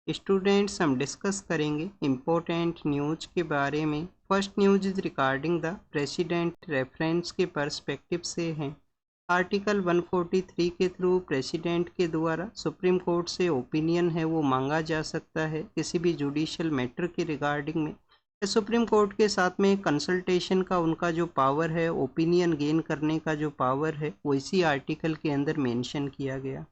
Students हम discuss करेंगे important news के बारे में। First news is regarding the president reference के पर्सपेक्टिव से है। आर्टिकल 143 के थ्रू प्रेसिडेंट के द्वारा सुप्रीम कोर्ट से ओपिनियन है वो मांगा जा सकता है किसी भी जुडिशियल मैटर के रिगार्डिंग में। सुप्रीम कोर्ट के साथ में कंसल्टेशन का उनका जो पावर है, ओपिनियन गेन करने का जो पावर है, वो इसी आर्टिकल के अंदर मेंशन किया गया।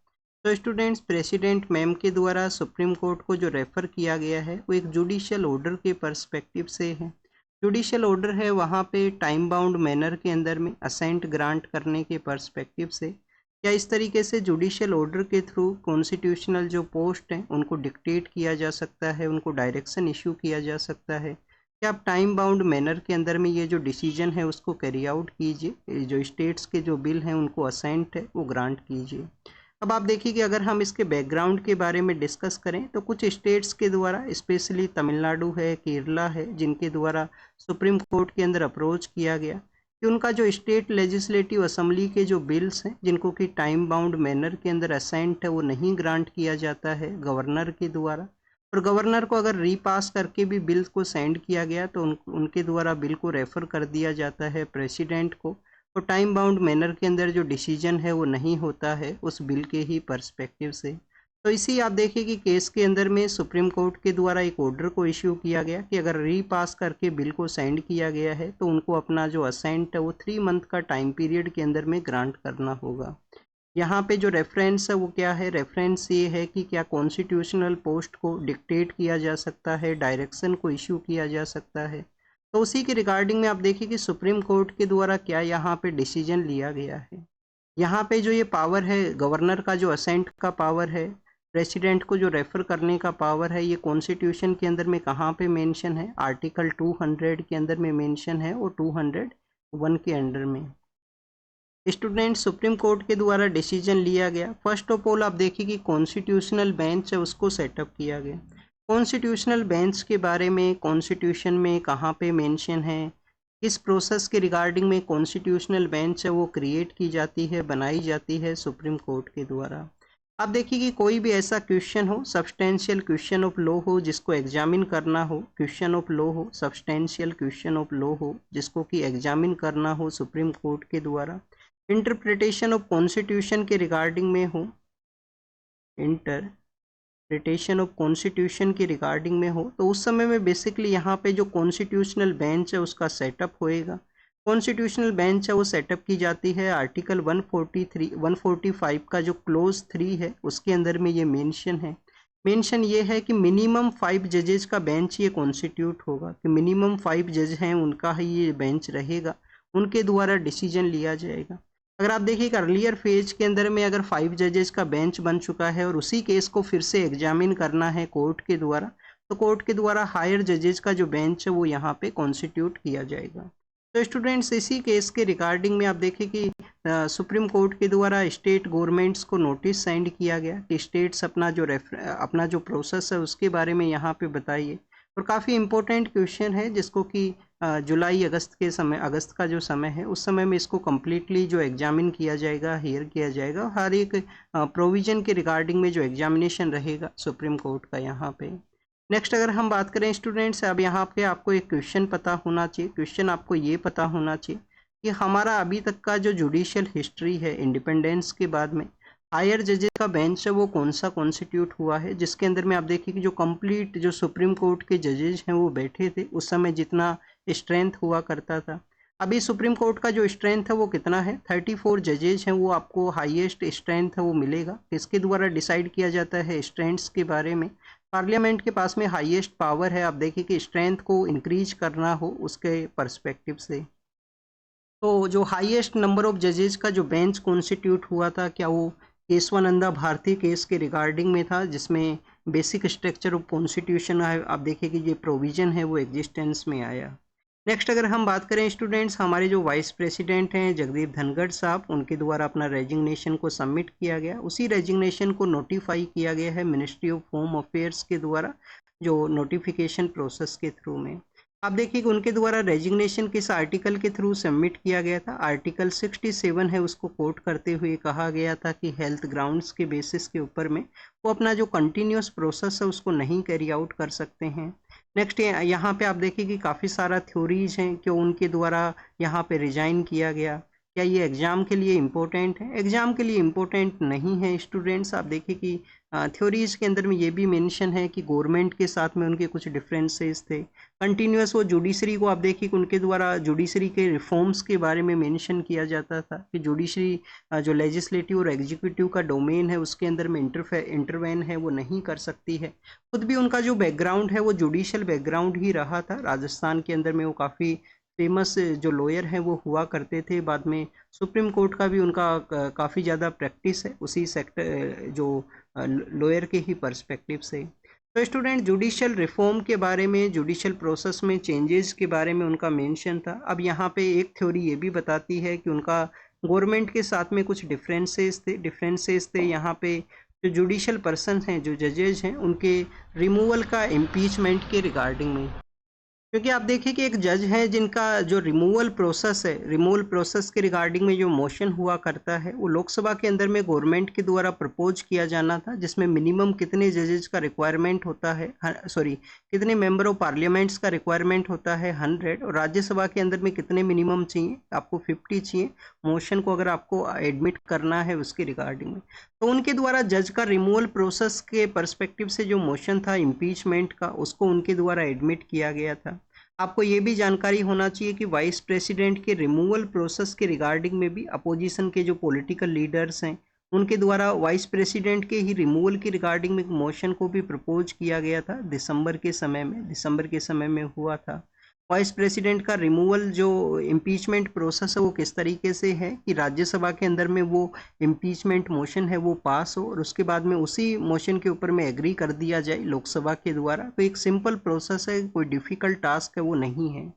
तो स्टूडेंट्स, प्रेसिडेंट मैम के द्वारा सुप्रीम कोर्ट को जो रेफ़र किया गया है वो एक जुडिशियल ऑर्डर के पर्सपेक्टिव से है। जुडिशियल ऑर्डर है वहाँ पे टाइम बाउंड मैनर के अंदर में असेंट ग्रांट करने के पर्सपेक्टिव से, या इस तरीके से जुडिशियल ऑर्डर के थ्रू कॉन्स्टिट्यूशनल जो पोस्ट हैं उनको डिक्टेट किया जा सकता है, उनको डायरेक्शन इशू किया जा सकता है कि आप टाइम बाउंड मैनर के अंदर में ये जो डिसीजन है उसको कैरी आउट कीजिए, जो स्टेट्स के जो बिल हैं उनको असेंट है वो ग्रांट कीजिए। अब आप देखिए कि अगर हम इसके बैकग्राउंड के बारे में डिस्कस करें तो कुछ स्टेट्स के द्वारा, स्पेशली तमिलनाडु है, केरला है, जिनके द्वारा सुप्रीम कोर्ट के अंदर अप्रोच किया गया कि उनका जो स्टेट लेजिस्लेटिव असेंबली के जो बिल्स हैं जिनको कि टाइम बाउंड मैनर के अंदर असेंट है वो नहीं ग्रांट किया जाता है गवर्नर के द्वारा, और गवर्नर को अगर रीपास करके भी बिल को सेंड किया गया तो उनके द्वारा बिल को रेफ़र कर दिया जाता है प्रेसिडेंट को, तो टाइम बाउंड मैनर के अंदर जो डिसीजन है वो नहीं होता है उस बिल के ही पर्सपेक्टिव से। तो इसी आप देखिए कि केस के अंदर में सुप्रीम कोर्ट के द्वारा एक ऑर्डर को इश्यू किया गया कि अगर रीपास करके बिल को सेंड किया गया है तो उनको अपना जो असेंट है वो 3 मंथ का टाइम पीरियड के अंदर में ग्रांट करना होगा। यहाँ पे जो रेफरेंस है वो क्या है? रेफरेंस ये है कि क्या कॉन्स्टिट्यूशनल पोस्ट को डिक्टेट किया जा सकता है, डायरेक्शन को इश्यू किया जा सकता है। तो उसी के रिगार्डिंग में आप देखिए कि सुप्रीम कोर्ट के द्वारा क्या यहाँ पे डिसीजन लिया गया है। यहाँ पे जो ये पावर है, गवर्नर का जो असेंट का पावर है, प्रेसिडेंट को जो रेफर करने का पावर है, ये कॉन्स्टिट्यूशन के अंदर में कहाँ पे मेंशन है? आर्टिकल 200 के अंदर में मेंशन है और 201 के अंडर में। स्टूडेंट, सुप्रीम कोर्ट के द्वारा डिसीजन लिया गया। फर्स्ट ऑफ ऑल आप देखिए कि कॉन्स्टिट्यूशनल बेंच है उसको सेटअप किया गया। कॉन्स्टिट्यूशनल बेंच के बारे में कॉन्स्टिट्यूशन में कहाँ पे मेंशन है, किस प्रोसेस के रिगार्डिंग में कॉन्स्टिट्यूशनल बेंच है वो क्रिएट की जाती है, बनाई जाती है सुप्रीम कोर्ट के द्वारा। आप देखिए कि कोई भी ऐसा क्वेश्चन हो, सब्सटेंशियल क्वेश्चन ऑफ लॉ हो जिसको एग्जामिन करना हो, क्वेश्चन ऑफ लॉ हो, सब्सटेंशियल क्वेश्चन ऑफ लॉ हो जिसको कि एग्जामिन करना हो सुप्रीम कोर्ट के द्वारा, इंटरप्रिटेशन ऑफ कॉन्स्टिट्यूशन के रिगार्डिंग में हो, इंटरप्रिटेशन ऑफ कॉन्स्टिट्यूशन के रिगार्डिंग में हो, तो उस समय में बेसिकली यहाँ पे जो कॉन्स्टिट्यूशनल बेंच है उसका सेटअप होएगा। कॉन्स्टिट्यूशनल बेंच है वो सेटअप की जाती है आर्टिकल 145 का जो क्लोज 3 है उसके अंदर में ये मेंशन ये है कि मिनिमम 5 जजेज का बेंच ये कॉन्स्टिट्यूट होगा, कि मिनिमम 5 जज हैं उनका ही ये बेंच रहेगा, उनके द्वारा डिसीजन लिया जाएगा। अगर आप देखिए अर्लियर फेज के अंदर में अगर 5 जजेस का बेंच बन चुका है और उसी केस को फिर से एग्जामिन करना है कोर्ट के द्वारा, तो कोर्ट के द्वारा हायर जजेस का जो बेंच है वो यहाँ पे कॉन्स्टिट्यूट किया जाएगा। तो स्टूडेंट्स, इसी केस के रिगार्डिंग में आप देखिए कि सुप्रीम कोर्ट के द्वारा स्टेट गवर्नमेंट्स को नोटिस सेंड किया गया कि स्टेट्स अपना जो प्रोसेस है उसके बारे में यहाँ पे बताइए। और काफ़ी इम्पोर्टेंट क्वेश्चन है जिसको कि जुलाई अगस्त का जो समय है उस समय में इसको कम्प्लीटली जो एग्जामिन किया जाएगा, हियर किया जाएगा, हर एक प्रोविज़न के रिगार्डिंग में जो एग्जामिनेशन रहेगा सुप्रीम कोर्ट का यहाँ पे। नेक्स्ट अगर हम बात करें स्टूडेंट्स, अब यहाँ पे आपको एक क्वेश्चन पता होना चाहिए। क्वेश्चन आपको ये पता होना चाहिए कि हमारा अभी तक का जो जुडिशियल हिस्ट्री है इंडिपेंडेंस के बाद में, हायर जजेस का बेंच है वो कौन सा कॉन्स्टिट्यूट हुआ है, जिसके अंदर में आप देखिए कि जो कंप्लीट जो सुप्रीम कोर्ट के जजेस हैं वो बैठे थे उस समय जितना स्ट्रेंथ हुआ करता था। अभी सुप्रीम कोर्ट का जो स्ट्रेंथ है वो कितना है? 34 जजेज हैं, वो आपको हाईएस्ट स्ट्रेंथ है वो मिलेगा। इसके द्वारा डिसाइड किया जाता है स्ट्रेंथ्स के बारे में। पार्लियामेंट के पास में हाईएस्ट पावर है, आप देखिए कि स्ट्रेंथ को इंक्रीज करना हो उसके पर्सपेक्टिव से। तो जो हाईएस्ट नंबर ऑफ जजेस का जो बेंच कॉन्स्टिट्यूट हुआ था, क्या वो केशवानंदा भारती केस के रिगार्डिंग में था, जिसमें बेसिक स्ट्रक्चर ऑफ कॉन्स्टिट्यूशन है, आप देखिए कि ये प्रोविजन है वो एग्जिस्टेंस में आया। नेक्स्ट अगर हम बात करें स्टूडेंट्स, हमारे जो वाइस प्रेसिडेंट हैं जगदीप धनखड़ साहब, उनके द्वारा अपना रेजिग्नेशन को सबमिट किया गया। उसी रेजिग्नेशन को नोटिफाई किया गया है मिनिस्ट्री ऑफ होम अफेयर्स के द्वारा, जो नोटिफिकेशन प्रोसेस के थ्रू में। आप देखिए कि उनके द्वारा रेजिग्नेशन किस आर्टिकल के थ्रू सबमिट किया गया था। आर्टिकल 67 है, उसको कोट करते हुए कहा गया था कि हेल्थ ग्राउंड्स के बेसिस के ऊपर में वो अपना जो कंटिन्यूस प्रोसेस है उसको नहीं कैरी आउट कर सकते हैं। नेक्स्ट यहाँ पे आप देखिए कि काफ़ी सारा थ्योरीज हैं कि उनके द्वारा यहाँ पे रिजाइन किया गया। क्या ये एग्ज़ाम के लिए इम्पोर्टेंट है? एग्ज़ाम के लिए इम्पोर्टेंट नहीं है स्टूडेंट्स। आप देखिए कि थ्योरीज के अंदर में ये भी मेंशन है कि गवर्नमेंट के साथ में उनके कुछ डिफरेंसेस थे। कंटिन्यूस वो जुडिशरी को आप देखिए कि उनके द्वारा जुडिशरी के रिफॉर्म्स के बारे में मेंशन किया जाता था कि जुडिशरी जो लेजिस्लेटिव और एग्जीक्यूटिव का डोमेन है उसके अंदर में इंटरवेन है वो नहीं कर सकती है। खुद भी उनका जो बैकग्राउंड है वो जुडिशियल बैकग्राउंड ही रहा था। राजस्थान के अंदर में वो काफ़ी फेमस जो लॉयर हैं वो हुआ करते थे। बाद में सुप्रीम कोर्ट का भी उनका काफ़ी ज़्यादा प्रैक्टिस है उसी सेक्टर जो लॉयर के ही पर्सपेक्टिव से। तो स्टूडेंट जुडिशियल रिफॉर्म के बारे में, जुडिशियल प्रोसेस में चेंजेस के बारे में उनका मेंशन था। अब यहाँ पे एक थ्योरी ये भी बताती है कि उनका गवर्नमेंट के साथ में कुछ डिफरेंसेस थे यहाँ पे। जो जुडिशियल पर्सन हैं, जो जजेज हैं, उनके रिमूवल का इम्पीचमेंट के रिगार्डिंग में, क्योंकि आप देखिए कि एक जज है जिनका जो रिमूवल प्रोसेस है, रिमूवल प्रोसेस के रिगार्डिंग में जो मोशन हुआ करता है वो लोकसभा के अंदर में गवर्नमेंट के द्वारा प्रपोज किया जाना था, जिसमें मिनिमम कितने जजेज का रिक्वायरमेंट होता है, सॉरी कितने मेंबर ऑफ पार्लियामेंट्स का रिक्वायरमेंट होता है 100, और राज्यसभा के अंदर में कितने मिनिमम चाहिए, आपको 50 चाहिए मोशन को अगर आपको एडमिट करना है उसके रिगार्डिंग में। तो उनके द्वारा जज का रिमूवल प्रोसेस के पर्सपेक्टिव से जो मोशन था इम्पीचमेंट का, उसको उनके द्वारा एडमिट किया गया था। आपको ये भी जानकारी होना चाहिए कि वाइस प्रेसिडेंट के रिमूवल प्रोसेस के रिगार्डिंग में भी अपोजिशन के जो पॉलिटिकल लीडर्स हैं उनके द्वारा वाइस प्रेसिडेंट के ही रिमूवल की रिगार्डिंग में मोशन को भी प्रपोज किया गया था। दिसंबर के समय में हुआ था। वाइस प्रेसिडेंट का रिमूवल जो इम्पीचमेंट प्रोसेस है वो किस तरीके से है कि राज्यसभा के अंदर में वो इम्पीचमेंट मोशन है वो पास हो और उसके बाद में उसी मोशन के ऊपर में एग्री कर दिया जाए लोकसभा के द्वारा। तो एक सिंपल प्रोसेस है, कोई डिफ़िकल्ट टास्क है वो नहीं है।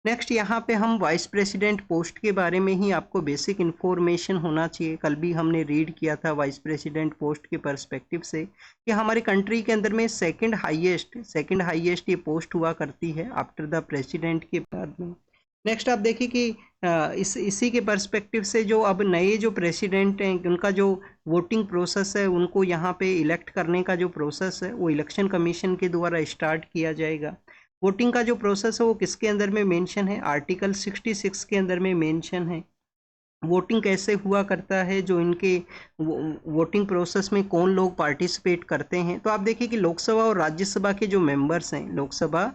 नेक्स्ट यहाँ पे हम वाइस प्रेसिडेंट पोस्ट के बारे में ही आपको बेसिक इन्फॉर्मेशन होना चाहिए। कल भी हमने रीड किया था वाइस प्रेसिडेंट पोस्ट के पर्सपेक्टिव से कि हमारी कंट्री के अंदर में सेकंड हाईएस्ट ये पोस्ट हुआ करती है आफ्टर द प्रेसिडेंट के बाद में। नेक्स्ट आप देखिए कि इसी के पर्सपेक्टिव से जो अब नए जो प्रेसिडेंट हैं उनका जो वोटिंग प्रोसेस है, उनको यहाँ पे इलेक्ट करने का जो प्रोसेस है वो इलेक्शन कमीशन के द्वारा स्टार्ट किया जाएगा। वोटिंग का जो प्रोसेस है वो किसके अंदर में मेंशन है, आर्टिकल 66 के अंदर में मेंशन है। वोटिंग कैसे हुआ करता है, जो इनके वोटिंग प्रोसेस में कौन लोग पार्टिसिपेट करते हैं। तो आप देखिए कि लोकसभा और राज्यसभा के जो मेंबर्स हैं, लोकसभा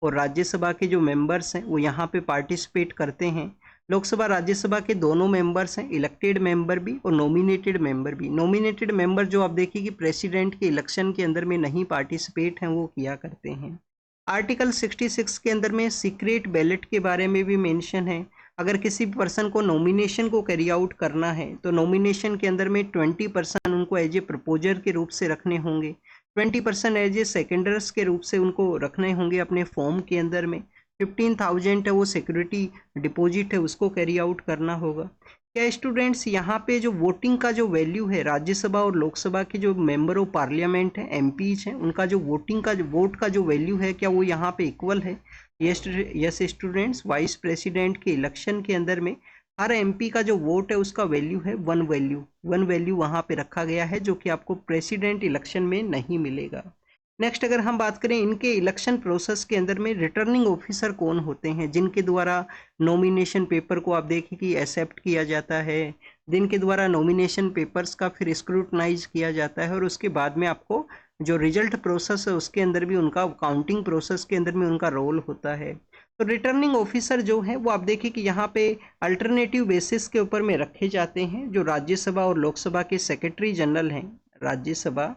और राज्यसभा के जो मेंबर्स हैं वो यहाँ पे पार्टिसिपेट करते हैं। लोकसभा राज्यसभा के दोनों मेंबर्स हैं, इलेक्टेड मेंबर भी और नॉमिनेटेड मेंबर भी। नॉमिनेटेड मेंबर जो आप देखिए कि प्रेसिडेंट के इलेक्शन के अंदर में नहीं पार्टिसिपेट हैं वो किया करते हैं। आर्टिकल 66 के अंदर में सीक्रेट बैलेट के बारे में भी मेंशन है। अगर किसी पर्सन को नॉमिनेशन को कैरी आउट करना है तो नॉमिनेशन के अंदर में 20% उनको एज ए प्रपोजर के रूप से रखने होंगे, 20% एज ए सेकेंडर्स के रूप से उनको रखने होंगे अपने फॉर्म के अंदर में। 15,000 है वो सिक्योरिटी डिपॉजिट है, उसको कैरी आउट करना होगा। क्या स्टूडेंट्स यहाँ पे जो वोटिंग का जो वैल्यू है, राज्यसभा और लोकसभा के जो मेंबर ऑफ पार्लियामेंट हैं, एमपीज हैं, उनका जो वोटिंग का जो वोट का जो वैल्यू है क्या वो यहाँ पे इक्वल है? यस स्टूडेंट्स, वाइस प्रेसिडेंट के इलेक्शन के अंदर में हर एमपी का जो वोट है उसका वैल्यू है वन वैल्यू वहाँ पे रखा गया है, जो कि आपको प्रेसिडेंट इलेक्शन में नहीं मिलेगा। नेक्स्ट अगर हम बात करें इनके इलेक्शन प्रोसेस के अंदर में रिटर्निंग ऑफिसर कौन होते हैं, जिनके द्वारा नॉमिनेशन पेपर को आप देखिए कि एक्सेप्ट किया जाता है, जिनके द्वारा नॉमिनेशन पेपर्स का फिर स्क्रूटनाइज किया जाता है और उसके बाद में आपको जो रिजल्ट प्रोसेस है उसके अंदर भी उनका काउंटिंग प्रोसेस के अंदर में उनका रोल होता है। तो रिटर्निंग ऑफिसर जो है वो आप देखिए कि यहाँ पे अल्टरनेटिव बेसिस के ऊपर में रखे जाते हैं। जो राज्यसभा और लोकसभा के सेक्रेटरी जनरल हैं, राज्यसभा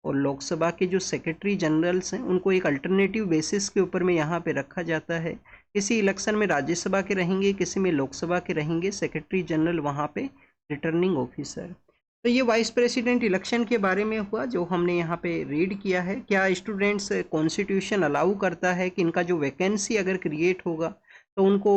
और लोकसभा के जो सेक्रेटरी जनरल्स हैं उनको एक अल्टरनेटिव बेसिस के ऊपर में यहाँ पे रखा जाता है। किसी इलेक्शन में राज्यसभा के रहेंगे, किसी में लोकसभा के रहेंगे सेक्रेटरी जनरल वहाँ पे रिटर्निंग ऑफिसर। तो ये वाइस प्रेसिडेंट इलेक्शन के बारे में हुआ जो हमने यहाँ पे रीड किया है। क्या स्टूडेंट्स कॉन्स्टिट्यूशन अलाउ करता है कि इनका जो वैकेंसी अगर क्रिएट होगा तो उनको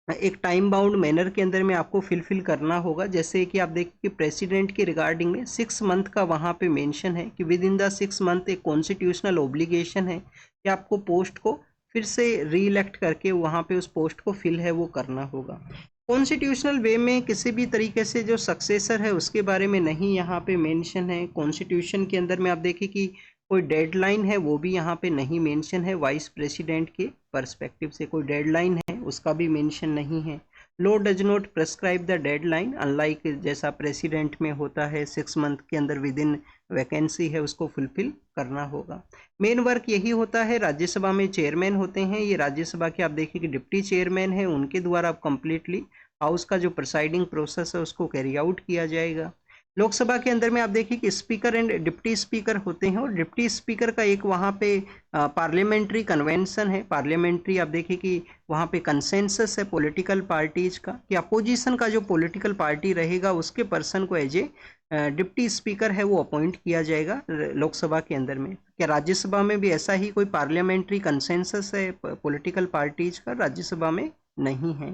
एक टाइम बाउंड मैनर के अंदर में आपको फिल करना होगा। जैसे कि आप देखिए कि प्रेसिडेंट के रिगार्डिंग में 6 मंथ का वहाँ पे मेंशन है कि विद इन द 6 मंथ एक कॉन्स्टिट्यूशनल ऑब्लिगेशन है कि आपको पोस्ट को फिर से री इलेक्ट करके वहाँ पे उस पोस्ट को फिल है वो करना होगा। कॉन्स्टिट्यूशनल वे में किसी भी तरीके से जो सक्सेसर है उसके बारे में नहीं यहाँ पे मेंशन है। कॉन्स्टिट्यूशन के अंदर में आप देखिए कि कोई डेडलाइन है वो भी यहाँ पे नहीं मेंशन है। वाइस प्रेसिडेंट के पर्सपेक्टिव से कोई डेडलाइन है उसका भी मेंशन नहीं है। Law does not prescribe the deadline, unlike जैसा प्रेसिडेंट में होता है 6 मंथ के अंदर विद इन वैकेंसी है उसको फुलफिल करना होगा। मेन वर्क यही होता है। राज्यसभा में चेयरमैन होते हैं, ये राज्यसभा के आप देखिए कि डिप्टी चेयरमैन है, उनके द्वारा अब कंप्लीटली हाउस का जो प्रिसाइडिंग प्रोसेस है उसको कैरी आउट किया जाएगा। लोकसभा के अंदर में आप देखिए कि स्पीकर एंड डिप्टी स्पीकर होते हैं, और डिप्टी स्पीकर का एक वहाँ पे पार्लियामेंट्री कन्वेंशन है। पार्लियामेंट्री आप देखिए कि वहाँ पे कंसेंसस है पॉलिटिकल पार्टीज का कि अपोजिशन का जो पॉलिटिकल पार्टी रहेगा उसके पर्सन को एज ए डिप्टी स्पीकर है वो अपॉइंट किया जाएगा लोकसभा के अंदर में। क्या राज्यसभा में भी ऐसा ही कोई पार्लियामेंट्री कंसेंसस है पॉलिटिकल पार्टीज का? राज्यसभा में नहीं है।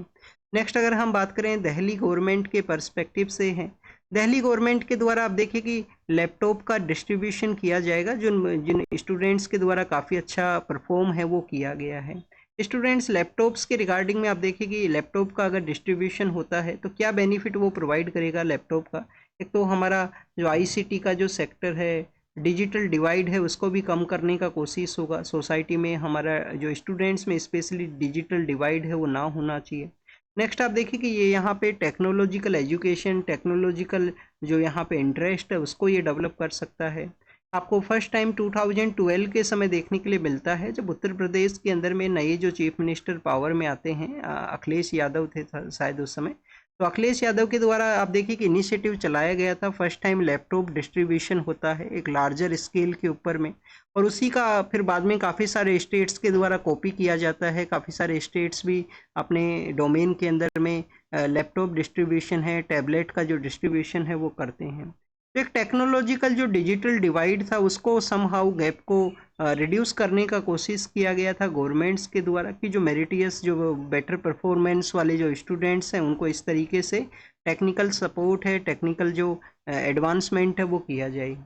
नेक्स्ट अगर हम बात करें दिल्ली गवर्नमेंट के पर्सपेक्टिव से है, दिल्ली गवर्नमेंट के द्वारा आप देखिए कि लैपटॉप का डिस्ट्रीब्यूशन किया जाएगा जिन स्टूडेंट्स के द्वारा काफ़ी अच्छा परफॉर्म है वो किया गया है। स्टूडेंट्स लैपटॉप्स के रिगार्डिंग में आप देखिए कि लैपटॉप का अगर डिस्ट्रीब्यूशन होता है तो क्या बेनिफिट वो प्रोवाइड करेगा लैपटॉप का। एक तो हमारा जो आईसीटी का जो सेक्टर है, डिजिटल डिवाइड है, उसको भी कम करने का कोशिश होगा। सोसाइटी में हमारा जो स्टूडेंट्स में स्पेशली डिजिटल डिवाइड है वो ना होना चाहिए। नेक्स्ट आप देखिए कि ये यहाँ पे टेक्नोलॉजिकल एजुकेशन, टेक्नोलॉजिकल जो यहाँ पे इंटरेस्ट है उसको ये डेवलप कर सकता है। आपको फर्स्ट टाइम 2012 के समय देखने के लिए मिलता है जब उत्तर प्रदेश के अंदर में नए जो चीफ मिनिस्टर पावर में आते हैं, अखिलेश यादव थे शायद उस समय। तो अखिलेश यादव के द्वारा आप देखिए कि इनिशिएटिव चलाया गया था, फर्स्ट टाइम लैपटॉप डिस्ट्रीब्यूशन होता है एक लार्जर स्केल के ऊपर में, और उसी का फिर बाद में काफ़ी सारे स्टेट्स के द्वारा कॉपी किया जाता है। काफ़ी सारे स्टेट्स भी अपने डोमेन के अंदर में लैपटॉप डिस्ट्रीब्यूशन है, टैबलेट का जो डिस्ट्रीब्यूशन है वो करते हैं। तो एक टेक्नोलॉजिकल जो डिजिटल डिवाइड था उसको समहाउ गैप को रिड्यूस करने का कोशिश किया गया था गवर्नमेंट्स के द्वारा कि जो मेरिटियस जो बेटर परफॉर्मेंस वाले जो स्टूडेंट्स हैं उनको इस तरीके से टेक्निकल सपोर्ट है, टेक्निकल जो एडवांसमेंट है वो किया जाए।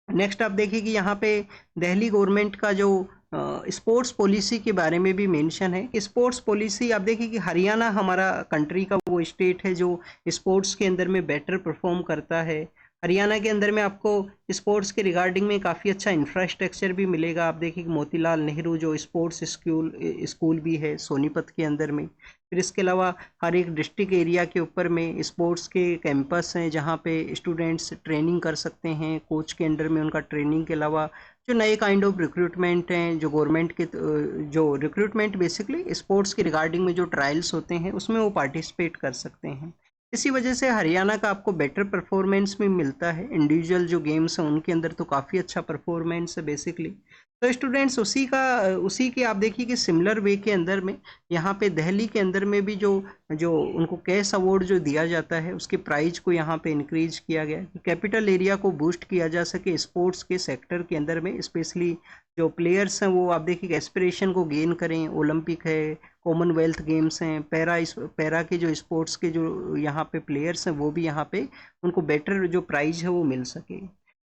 नेक्स्ट आप देखिए कि यहाँ पे दिल्ली गवर्नमेंट का जो स्पोर्ट्स पॉलिसी के बारे में भी मेंशन है। स्पोर्ट्स पॉलिसी आप देखिए कि हरियाणा हमारा कंट्री का वो स्टेट है जो स्पोर्ट्स के अंदर में बेटर परफॉर्म करता है। हरियाणा के अंदर में आपको स्पोर्ट्स के रिगार्डिंग में काफ़ी अच्छा इंफ्रास्ट्रक्चर भी मिलेगा। आप देखिए कि मोतीलाल नेहरू जो स्पोर्ट्स स्कूल भी है सोनीपत के अंदर में। फिर इसके अलावा हर एक डिस्ट्रिक्ट एरिया के ऊपर में स्पोर्ट्स के कैंपस हैं जहाँ पे स्टूडेंट्स ट्रेनिंग कर सकते हैं, कोच के अंडर में उनका ट्रेनिंग के अलावा जो नए काइंड ऑफ रिक्रूटमेंट हैं जो गवर्नमेंट के जो रिक्रूटमेंट बेसिकली स्पोर्ट्स के रिगार्डिंग में जो ट्रायल्स होते हैं उसमें वो पार्टिसिपेट कर सकते हैं। इसी वजह से हरियाणा का आपको बेटर परफॉर्मेंस भी मिलता है। इंडिविजुअल जो गेम्स हैं उनके अंदर तो काफ़ी अच्छा परफॉर्मेंस है बेसिकली। तो स्टूडेंट्स उसी के आप देखिए कि सिमिलर वे के अंदर में यहाँ पे दिल्ली के अंदर में भी जो जो उनको कैश अवार्ड जो दिया जाता है उसके प्राइज को यहाँ पे इंक्रीज किया गया कि कैपिटल एरिया को बूस्ट किया जा सके स्पोर्ट्स के सेक्टर के अंदर में। स्पेशली जो प्लेयर्स हैं वो आप देखिए एस्पिरेशन को गेन करें। ओलंपिक है, कॉमनवेल्थ गेम्स हैं, पैरा के जो स्पोर्ट्स के जो यहाँ पे प्लेयर्स हैं वो भी यहाँ पे उनको बेटर जो प्राइज है वो मिल सके।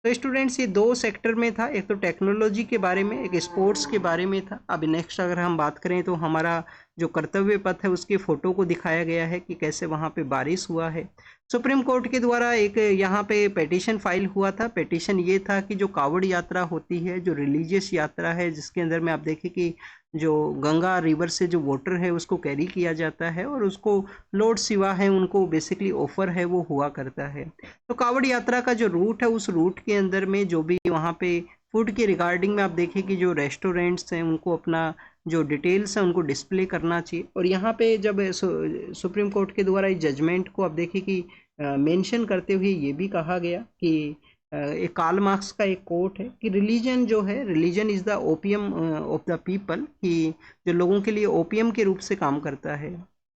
तो स्टूडेंट्स ये दो सेक्टर में था, एक तो टेक्नोलॉजी के बारे में, एक स्पोर्ट्स के बारे में था। अब नेक्स्ट अगर हम बात करें तो हमारा जो कर्तव्य पथ है उसकी फ़ोटो को दिखाया गया है कि कैसे वहाँ पे बारिश हुआ है। सुप्रीम कोर्ट के द्वारा एक यहाँ पे पेटिशन फाइल हुआ था। पेटिशन ये था कि जो कावड़ यात्रा होती है, जो रिलीजियस यात्रा है जिसके अंदर में आप देखें कि जो गंगा रिवर से जो वाटर है उसको कैरी किया जाता है और उसको लॉर्ड शिवा है उनको बेसिकली ऑफर है वो हुआ करता है। तो कावड़ यात्रा का जो रूट है उस रूट के अंदर में जो भी वहाँ पे फूड के रिगार्डिंग में आप देखें कि जो रेस्टोरेंट्स हैं उनको अपना जो डिटेल्स हैं उनको डिस्प्ले करना चाहिए। और यहाँ पे जब सुप्रीम कोर्ट के द्वारा इस जजमेंट को आप देखिए कि मेंशन करते हुए ये भी कहा गया कि एक कार्ल मार्क्स का एक कोट है कि रिलीजन जो है, religion is the opium of the people, कि जो लोगों के लिए ओपियम के रूप से काम करता है।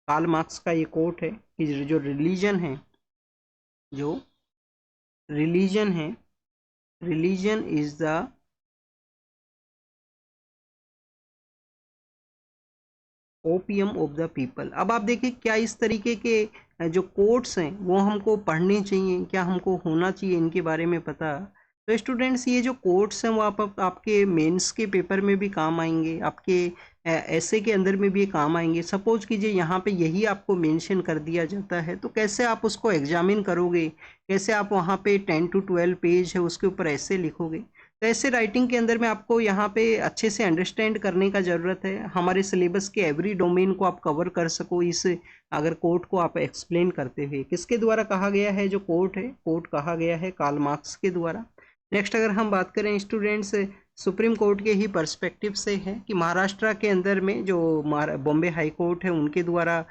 कार्ल मार्क्स का ये कोट है कि जो रिलीजन है, जो रिलीजन है, religion is the opium of the people. अब आप देखिए क्या इस तरीके के जो कोट्स हैं वो हमको पढ़ने चाहिए, क्या हमको होना चाहिए इनके बारे में पता। तो स्टूडेंट्स ये जो कोट्स हैं वो आपके मेंस के पेपर में भी काम आएंगे, आपके ऐसे के अंदर में भी ये काम आएंगे। सपोज कीजिए यहाँ पे यही आपको मेंशन कर दिया जाता है, तो कैसे आप उसको एग्जामिन करोगे, कैसे आप वहाँ पे 10 to 12 पेज है उसके ऊपर ऐसे लिखोगे। तो ऐसे राइटिंग के अंदर में आपको यहाँ पे अच्छे से अंडरस्टैंड करने का ज़रूरत है, हमारे सिलेबस के एवरी डोमेन को आप कवर कर सको इस अगर कोर्ट को आप एक्सप्लेन करते हुए। किसके द्वारा कहा गया है, जो कोर्ट है, कोर्ट कहा गया है कार्ल मार्क्स के द्वारा। नेक्स्ट अगर हम बात करें स्टूडेंट्स सुप्रीम कोर्ट के ही पर्सपेक्टिव से है कि महाराष्ट्र के अंदर में जो बॉम्बे हाई कोर्ट है उनके द्वारा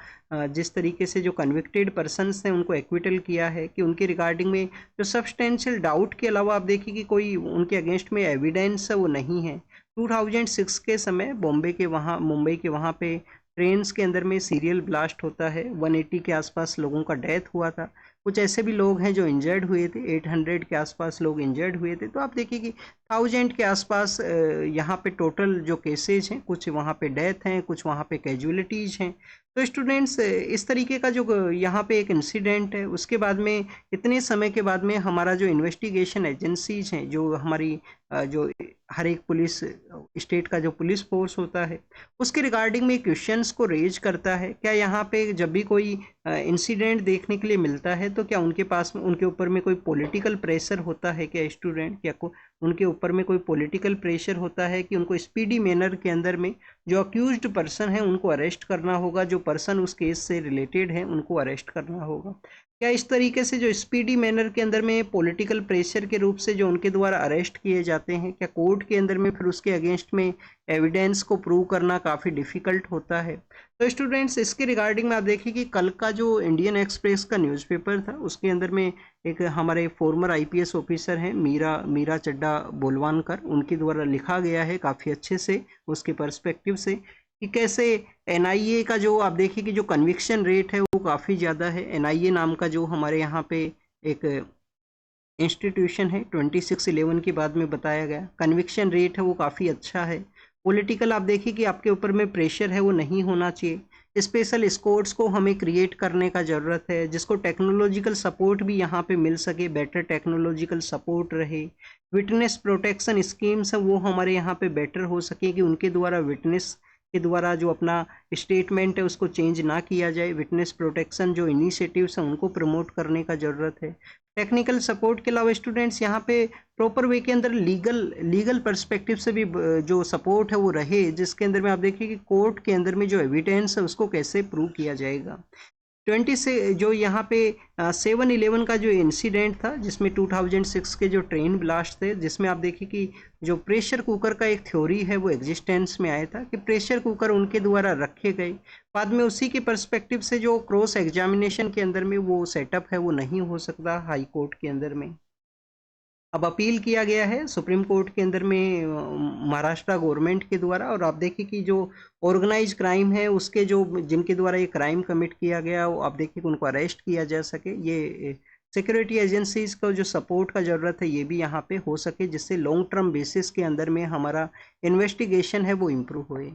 जिस तरीके से जो कन्विक्टेड पर्सन्स हैं उनको एक्विटल किया है कि उनके रिगार्डिंग में जो सब्सटेंशियल डाउट के अलावा आप देखिए कि कोई उनके अगेंस्ट में एविडेंस है वो नहीं है। 2006 के समय मुंबई के वहाँ पे ट्रेन्स के अंदर में सीरियल ब्लास्ट होता है, 180 के आसपास लोगों का डेथ हुआ था। कुछ ऐसे भी लोग हैं जो इंजर्ड हुए थे, 800 के आसपास लोग इंजर्ड हुए थे। तो आप देखिए कि 1000 के आसपास यहाँ पे टोटल जो केसेज हैं, कुछ वहाँ पे डेथ हैं, कुछ वहाँ पे कैजुअलिटीज़ हैं। तो स्टूडेंट्स इस तरीके का जो यहाँ पे एक इंसिडेंट है, उसके बाद में इतने समय के बाद में हमारा जो इन्वेस्टिगेशन एजेंसीज हैं, जो हमारी जो हर एक पुलिस स्टेट का जो पुलिस फोर्स होता है, उसके रिगार्डिंग में क्वेश्चंस को रेज करता है। क्या यहाँ पे जब भी कोई इंसिडेंट देखने के लिए मिलता है तो क्या उनके पास में उनके ऊपर में कोई पॉलिटिकल प्रेशर होता है क्या स्टूडेंट, क्या उनके ऊपर में कोई पॉलिटिकल प्रेशर होता है कि उनको स्पीडी मैनर के अंदर में जो अक्यूज्ड पर्सन है उनको अरेस्ट करना होगा, जो पर्सन उस केस से रिलेटेड है उनको अरेस्ट करना होगा। क्या इस तरीके से जो स्पीडी मैनर के अंदर में पॉलिटिकल प्रेशर के रूप से जो उनके द्वारा अरेस्ट किए जाते हैं, क्या कोर्ट के अंदर में फिर उसके अगेंस्ट में एविडेंस को प्रूव करना काफ़ी डिफ़िकल्ट होता है। तो स्टूडेंट्स इसके रिगार्डिंग में आप देखिए कि कल का जो इंडियन एक्सप्रेस का न्यूज़पेपर था उसके अंदर में एक हमारे फॉर्मर आईपीएस ऑफिसर हैं मीरा चड्डा बोलवानकर, उनके द्वारा लिखा गया है काफ़ी अच्छे से उसके पर्सपेक्टिव से कि कैसे एनआईए का जो आप देखिए कि जो कन्विक्शन रेट है वो काफ़ी ज़्यादा है। एनआईए नाम का जो हमारे यहाँ पे एक इंस्टीट्यूशन है 2611 के बाद में बताया गया, कन्विक्शन रेट है वो काफ़ी अच्छा है। पॉलिटिकल आप देखिए कि आपके ऊपर में प्रेशर है वो नहीं होना चाहिए। स्पेशल स्कोर्ट्स को हमें क्रिएट करने का ज़रूरत है, जिसको टेक्नोलॉजिकल सपोर्ट भी यहाँ पे मिल सके, बेटर टेक्नोलॉजिकल सपोर्ट रहे। विटनेस प्रोटेक्शन स्कीम्स हैं वो हमारे यहाँ पे बेटर हो सके कि उनके द्वारा विटनेस के द्वारा जो अपना स्टेटमेंट है उसको चेंज ना किया जाए। विटनेस प्रोटेक्शन जो इनिशिएटिव्स हैं उनको प्रमोट करने का ज़रूरत है। टेक्निकल सपोर्ट के अलावा स्टूडेंट्स यहाँ पे प्रॉपर वे के अंदर लीगल पर्सपेक्टिव से भी जो सपोर्ट है वो रहे, जिसके अंदर में आप देखिए कि कोर्ट के अंदर में जो एविडेंस है उसको कैसे प्रूव किया जाएगा। 20 से जो यहाँ पे 7/11 का जो इंसिडेंट था जिसमें 2006 के जो ट्रेन ब्लास्ट थे, जिसमें आप देखिए कि जो प्रेशर कुकर का एक थ्योरी है वो एग्जिस्टेंस में आया था कि प्रेशर कुकर उनके द्वारा रखे गए, बाद में उसी के पर्सपेक्टिव से जो क्रॉस एग्जामिनेशन के अंदर में वो सेटअप है वो नहीं हो सकता हाई कोर्ट के अंदर में। अब अपील किया गया है सुप्रीम कोर्ट के अंदर में महाराष्ट्र गवर्नमेंट के द्वारा, और आप देखिए कि जो ऑर्गेनाइज क्राइम है उसके जो जिनके द्वारा ये क्राइम कमिट किया गया वो आप देखिए कि उनको अरेस्ट किया जा सके। ये सिक्योरिटी एजेंसीज का जो सपोर्ट का ज़रूरत है ये भी यहाँ पे हो सके, जिससे लॉन्ग टर्म बेसिस के अंदर में हमारा इन्वेस्टिगेशन है वो इम्प्रूव होए।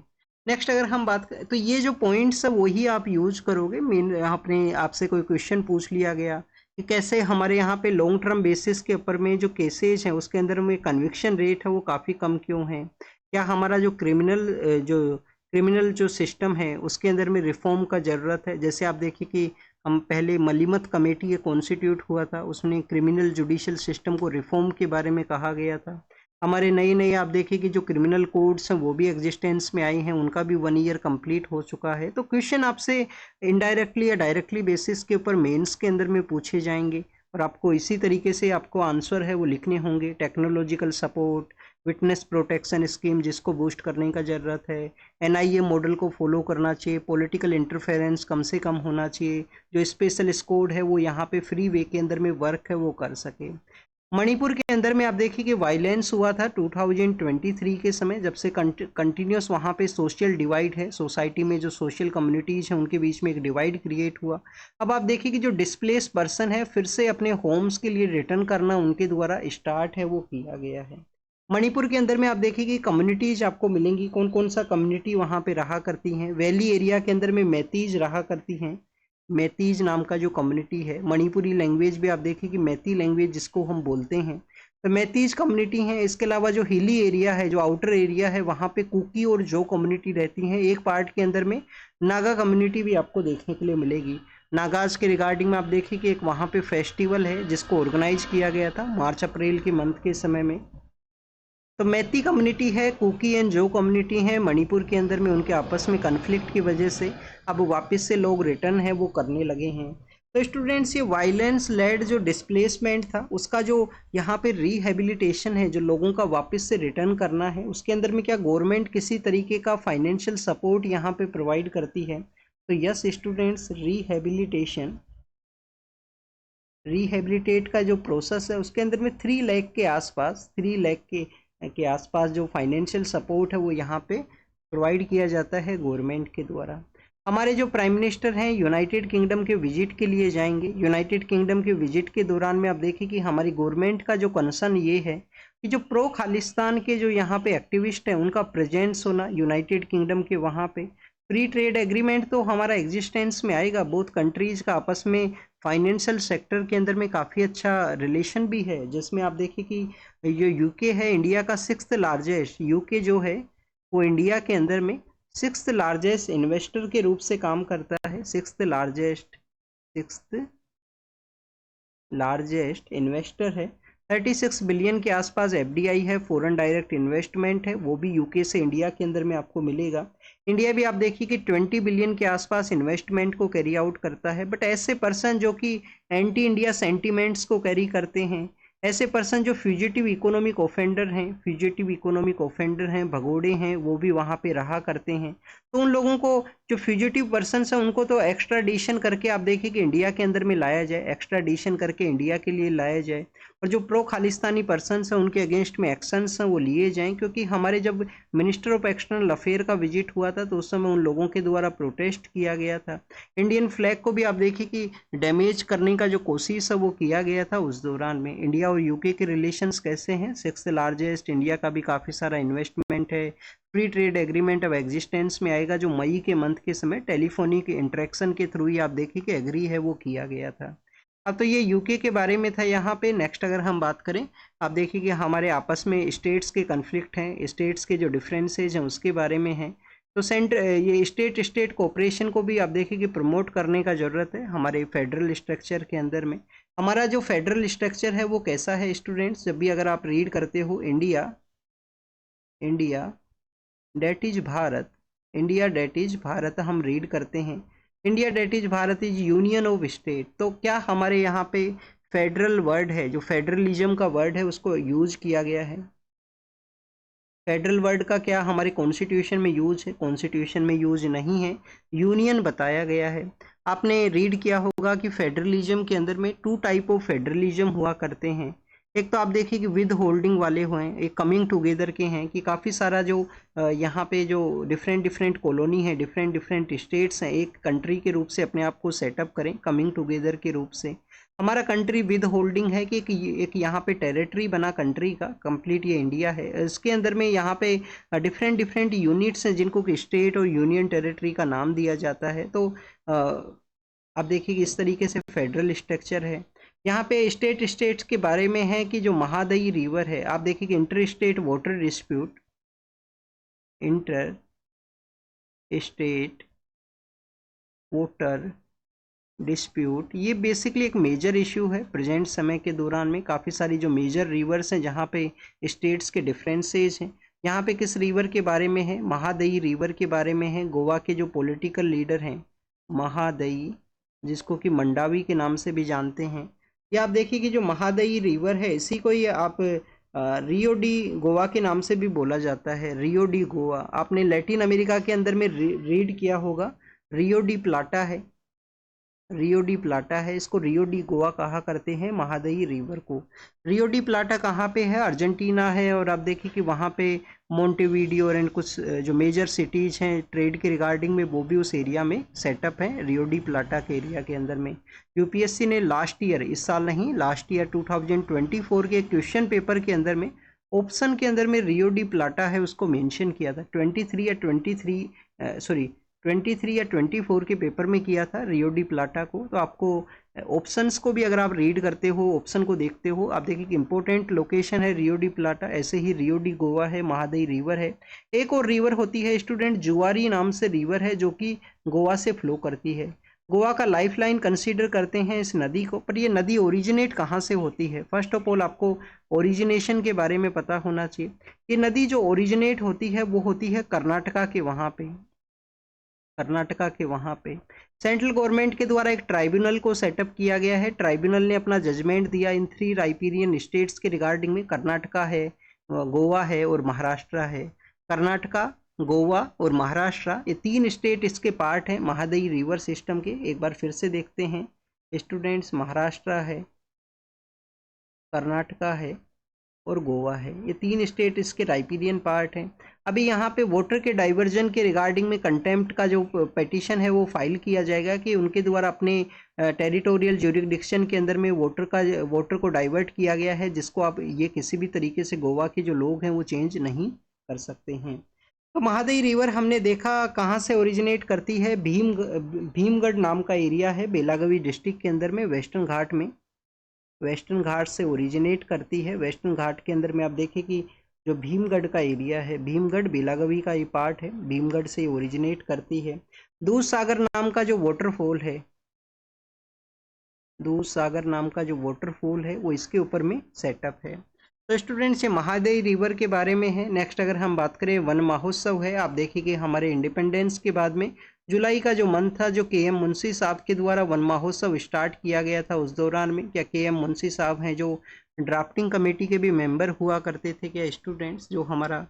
नेक्स्ट अगर हम बात करें तो ये जो पॉइंट्स है वही आप यूज करोगे। मेन आपने आपसे कोई क्वेश्चन पूछ लिया गया कि कैसे हमारे यहाँ पे लॉन्ग टर्म बेसिस के ऊपर में जो केसेज हैं उसके अंदर में कन्विक्शन रेट है वो काफ़ी कम क्यों है, क्या हमारा जो क्रिमिनल जो सिस्टम है उसके अंदर में रिफॉर्म का ज़रूरत है। जैसे आप देखिए कि हम पहले मलिमत कमेटी कॉन्स्टिट्यूट हुआ था, उसमें क्रिमिनल जुडिशियल सिस्टम को रिफॉर्म के बारे में कहा गया था। हमारे नए आप देखिए कि जो क्रिमिनल कोड्स हैं वो भी एग्जिस्टेंस में आए हैं, उनका भी 1 ईयर कंप्लीट हो चुका है। तो क्वेश्चन आपसे इनडायरेक्टली या डायरेक्टली बेसिस के ऊपर मेंस के अंदर में पूछे जाएंगे और आपको इसी तरीके से आपको आंसर है वो लिखने होंगे। Technological support, witness protection scheme जिसको बूस्ट करने का ज़रूरत है, एनआईए मॉडल को फॉलो करना चाहिए, पॉलिटिकल इंटरफेरेंस कम से कम होना चाहिए, जो स्पेशल स्कोड है वो यहाँ पे फ्री वे के अंदर में वर्क है वो कर सके। मणिपुर के अंदर में आप देखिए कि वायलेंस हुआ था 2023 के समय, जब से कंटिन्यूस वहाँ पे सोशल डिवाइड है, सोसाइटी में जो सोशल कम्युनिटीज़ हैं उनके बीच में एक डिवाइड क्रिएट हुआ। अब आप देखिए कि जो डिस्प्लेस पर्सन है फिर से अपने होम्स के लिए रिटर्न करना उनके द्वारा स्टार्ट है वो किया गया है। मणिपुर के अंदर में आप देखिए कि कम्युनिटीज़ आपको मिलेंगी, कौन कौन सा कम्युनिटी वहाँ पे रहा करती हैं। वैली एरिया के अंदर में मैतीज रहा करती हैं, मैतीज नाम का जो कम्युनिटी है। मणिपुरी लैंग्वेज भी आप देखिए कि मैती लैंग्वेज जिसको हम बोलते हैं, तो मैतीज कम्युनिटी है। इसके अलावा जो हिली एरिया है, जो आउटर एरिया है, वहाँ पे कुकी और जो कम्युनिटी रहती हैं। एक पार्ट के अंदर में नागा कम्युनिटी भी आपको देखने के लिए मिलेगी। नागाज के रिगार्डिंग में आप देखिए कि एक वहाँ पे फेस्टिवल है जिसको ऑर्गेनाइज किया गया था मार्च अप्रैल के मंथ के समय में। तो मैती कम्युनिटी है, कुकी एंड जो कम्युनिटी है मणिपुर के अंदर में, उनके आपस में कन्फ्लिक्ट की वजह से अब वापस से लोग रिटर्न है वो करने लगे हैं। तो स्टूडेंट्स, ये वायलेंस लेड जो डिस्प्लेसमेंट था उसका जो यहाँ पे रिहेबिलिटेशन है, जो लोगों का वापस से रिटर्न करना है, उसके अंदर में क्या गवर्नमेंट किसी तरीके का फाइनेंशियल सपोर्ट यहाँ पे प्रोवाइड करती है? तो यस स्टूडेंट्स, रिहेबिलिटेट का जो प्रोसेस है उसके अंदर में 3 लाख के आसपास, 3 लाख के आसपास जो फाइनेंशियल सपोर्ट है वो यहाँ पे प्रोवाइड किया जाता है गवर्नमेंट के द्वारा। हमारे जो प्राइम मिनिस्टर हैं यूनाइटेड किंगडम के विजिट के लिए जाएंगे। यूनाइटेड किंगडम के विजिट के दौरान में आप देखिए कि हमारी गवर्नमेंट का जो कंसर्न ये है कि जो प्रो खालिस्तान के जो यहाँ पे एक्टिविस्ट हैं उनका प्रेजेंस होना यूनाइटेड किंगडम के वहाँ पे। फ्री ट्रेड एग्रीमेंट तो हमारा एग्जिस्टेंस में आएगा, बोथ कंट्रीज का आपस में फाइनेंशियल सेक्टर के अंदर में काफ़ी अच्छा रिलेशन भी है, जिसमें आप देखिए कि जो यूके है इंडिया का 6th लार्जेस्ट, यूके जो है वो इंडिया के अंदर में 6th लार्जेस्ट इन्वेस्टर के रूप से काम करता है। 6th लार्जेस्ट इन्वेस्टर है। 36 बिलियन के आसपास एफडीआई है, फॉरेन डायरेक्ट इन्वेस्टमेंट है, वो भी यूके से इंडिया के अंदर में आपको मिलेगा। इंडिया भी आप देखिए कि 20 बिलियन के आसपास इन्वेस्टमेंट को कैरी आउट करता है। बट ऐसे पर्सन जो कि एंटी इंडिया सेंटीमेंट्स को कैरी करते हैं, ऐसे पर्सन जो फ्यूजिटिव इकोनॉमिक ऑफेंडर हैं, भगोड़े हैं, वो भी वहाँ पे रहा करते हैं। तो उन लोगों को, जो फ्यूजिटिव पर्सन हैं, उनको तो एक्स्ट्राडिशन करके आप देखिए कि इंडिया के अंदर में लाया जाए, एक्स्ट्राडिशन करके इंडिया के लिए लाया जाए। और जो प्रो खालिस्तानी पर्सन हैं उनके अगेंस्ट में एक्शंस हैं वो लिए जाएं। क्योंकि हमारे जब मिनिस्टर ऑफ एक्सटर्नल अफेयर का विजिट हुआ था तो उस समय उन लोगों के द्वारा प्रोटेस्ट किया गया था। इंडियन फ्लैग को भी आप देखिए कि डैमेज करने का जो कोशिश है वो किया गया था उस दौरान में। इंडिया और यूके के रिलेशंस कैसे हैं? 6th लार्जेस्ट, इंडिया का भी काफ़ी सारा इन्वेस्टमेंट है। फ्री ट्रेड एग्रीमेंट अब एग्जिस्टेंस में आएगा, जो मई के मंथ के समय टेलीफोनिक इंटरेक्शन के थ्रू ही आप देखिए कि एग्री है वो किया गया था। अब तो ये यूके के बारे में था। यहाँ पे नेक्स्ट अगर हम बात करें, आप देखिए कि हमारे आपस में स्टेट्स के कन्फ्लिक्ट हैं, स्टेट्स के जो डिफरेंसेज हैं उसके बारे में हैं। तो ये स्टेट कोऑपरेशन को भी आप देखिए कि प्रमोट करने का ज़रूरत है हमारे फेडरल स्ट्रक्चर के अंदर में। हमारा जो फेडरल स्ट्रक्चर है वो कैसा है स्टूडेंट्स? जब भी अगर आप रीड करते हो India that is Bharat, India that is Bharat हम रीड करते हैं। India that is Bharat is union of state. तो क्या हमारे यहाँ पे फेडरल वर्ड है, जो फेडरलिज्म का वर्ड है उसको यूज किया गया है? फेडरल वर्ड का क्या हमारे कॉन्स्टिट्यूशन में यूज है? कॉन्स्टिट्यूशन में यूज नहीं है, यूनियन बताया गया है। आपने रीड किया होगा कि फेडरलिज्म के अंदर में 2 टाइप ऑफ फेडरलिज्म हुआ करते हैं। एक तो आप देखिए कि विद होल्डिंग वाले हुए हैं, एक कमिंग टुगेदर के हैं, कि काफ़ी सारा जो यहाँ पे जो डिफरेंट कॉलोनी है, डिफरेंट स्टेट्स हैं, एक कंट्री के रूप से अपने आप को सेटअप करें कमिंग टुगेदर के रूप से। हमारा कंट्री विद होल्डिंग है कि एक यहाँ पे टेरिटरी बना कंट्री का कंप्लीट, ये इंडिया है। इसके अंदर में यहाँ पे डिफरेंट यूनिट्स हैं जिनको कि स्टेट और यूनियन टेरिटरी का नाम दिया जाता है। तो आप देखिए कि इस तरीके से फेडरल स्ट्रक्चर है। यहाँ पे स्टेट्स के बारे में है कि जो महादई रिवर है, आप देखिए कि इंटर स्टेट वाटर डिस्प्यूट, ये बेसिकली एक मेजर इशू है प्रेजेंट समय के दौरान में। काफ़ी सारी जो मेजर रिवर्स हैं जहाँ पे स्टेट्स के डिफरेंसेस हैं। यहाँ पे किस रिवर के बारे में है? महादई रिवर के बारे में है। गोवा के जो पॉलिटिकल लीडर हैं महादई, जिसको कि मंडावी के नाम से भी जानते हैं। ये आप देखिए कि जो महादई रिवर है इसी को ही आप रियो डी गोवा के नाम से भी बोला जाता है, रियो डी गोवा। आपने लैटिन अमेरिका के अंदर में रीड किया होगा, रियो डी प्लाटा है, इसको रियो डी गोवा कहा करते हैं महादई रिवर को। रियो डी प्लाटा कहाँ पे है? अर्जेंटीना है। और आप देखिए कि वहाँ पे मोंटेवीडियो और कुछ जो मेजर सिटीज़ हैं ट्रेड के रिगार्डिंग में, वो भी उस एरिया में सेटअप है, रियो डी प्लाटा के एरिया के अंदर में। यूपीएससी ने लास्ट ईयर, इस साल नहीं, लास्ट ईयर 2024 के क्वेश्चन पेपर के अंदर में ऑप्शन के अंदर में रियो डी प्लाटा है उसको मेंशन किया था। 23 या 23 23 या 24 के पेपर में किया था रियो डी प्लाटा को। तो आपको ऑप्शंस को भी अगर आप रीड करते हो, ऑप्शन को देखते हो, आप देखिए कि इंपॉर्टेंट लोकेशन है रियो डी प्लाटा, ऐसे ही रियो डी गोवा है, महादई रिवर है। एक और रिवर होती है स्टूडेंट, जुआरी नाम से रिवर है, जो कि गोवा से फ्लो करती है। गोवा का लाइफलाइन कंसीडर करते हैं इस नदी को। पर ये नदी ओरिजिनेट कहाँ से होती है? फर्स्ट ऑफ ऑल आपको ओरिजिनेशन के बारे में पता होना चाहिए। ये नदी जो ओरिजिनेट होती है वो होती है कर्नाटका के वहाँ पे, कर्नाटका के वहाँ पे। सेंट्रल गवर्नमेंट के द्वारा एक ट्राइब्यूनल को सेटअप किया गया है। ट्राइब्यूनल ने अपना जजमेंट दिया इन 3 राइपेरियन स्टेट्स के रिगार्डिंग में। कर्नाटका है, गोवा है और महाराष्ट्र है। कर्नाटका, गोवा और महाराष्ट्र, ये 3 स्टेट इसके पार्ट हैं महादई रिवर सिस्टम के। एक बार फिर से देखते हैं स्टूडेंट्स, महाराष्ट्र है, कर्नाटका है और गोवा है, ये 3 स्टेट इसके राइपेरियन पार्ट हैं। अभी यहाँ पे वाटर के डाइवर्जन के रिगार्डिंग में कंटेम्प्ट का जो पिटीशन है वो फाइल किया जाएगा कि उनके द्वारा अपने टेरिटोरियल ज्यूरिडिक्शन के अंदर में वाटर को डाइवर्ट किया गया है, जिसको आप ये किसी भी तरीके से गोवा के जो लोग हैं वो चेंज नहीं कर सकते हैं। तो महादई रिवर हमने देखा कहाँ से ओरिजिनेट करती है, भीमगढ़ नाम का एरिया है बेलागावी डिस्ट्रिक्ट के अंदर में, वेस्टर्न घाट में, वेस्टर्न घाट से ओरिजिनेट करती है। वेस्टर्न घाट के अंदर में आप देखें कि जो भीमगढ़ का एरिया है, भीमगढ़ बेलागावी का ये पार्ट है, भीमगढ़ से ओरिजिनेट करती है। दूध सागर नाम का जो वाटरफॉल है, दूध सागर नाम का जो वाटरफॉल है वो इसके ऊपर में सेटअप है। तो स्टूडेंट्स ये महादई रिवर के बारे में है। नेक्स्ट अगर हम बात करें वन महोत्सव है, आप देखिए हमारे इंडिपेंडेंस के बाद में जुलाई का जो मंथ था, जो के एम मुंशी साहब के द्वारा वन महोत्सव स्टार्ट किया गया था, उस दौरान में क्या के एम मुंशी साहब हैं जो ड्राफ्टिंग कमेटी के भी मेंबर हुआ करते थे क्या स्टूडेंट्स? जो हमारा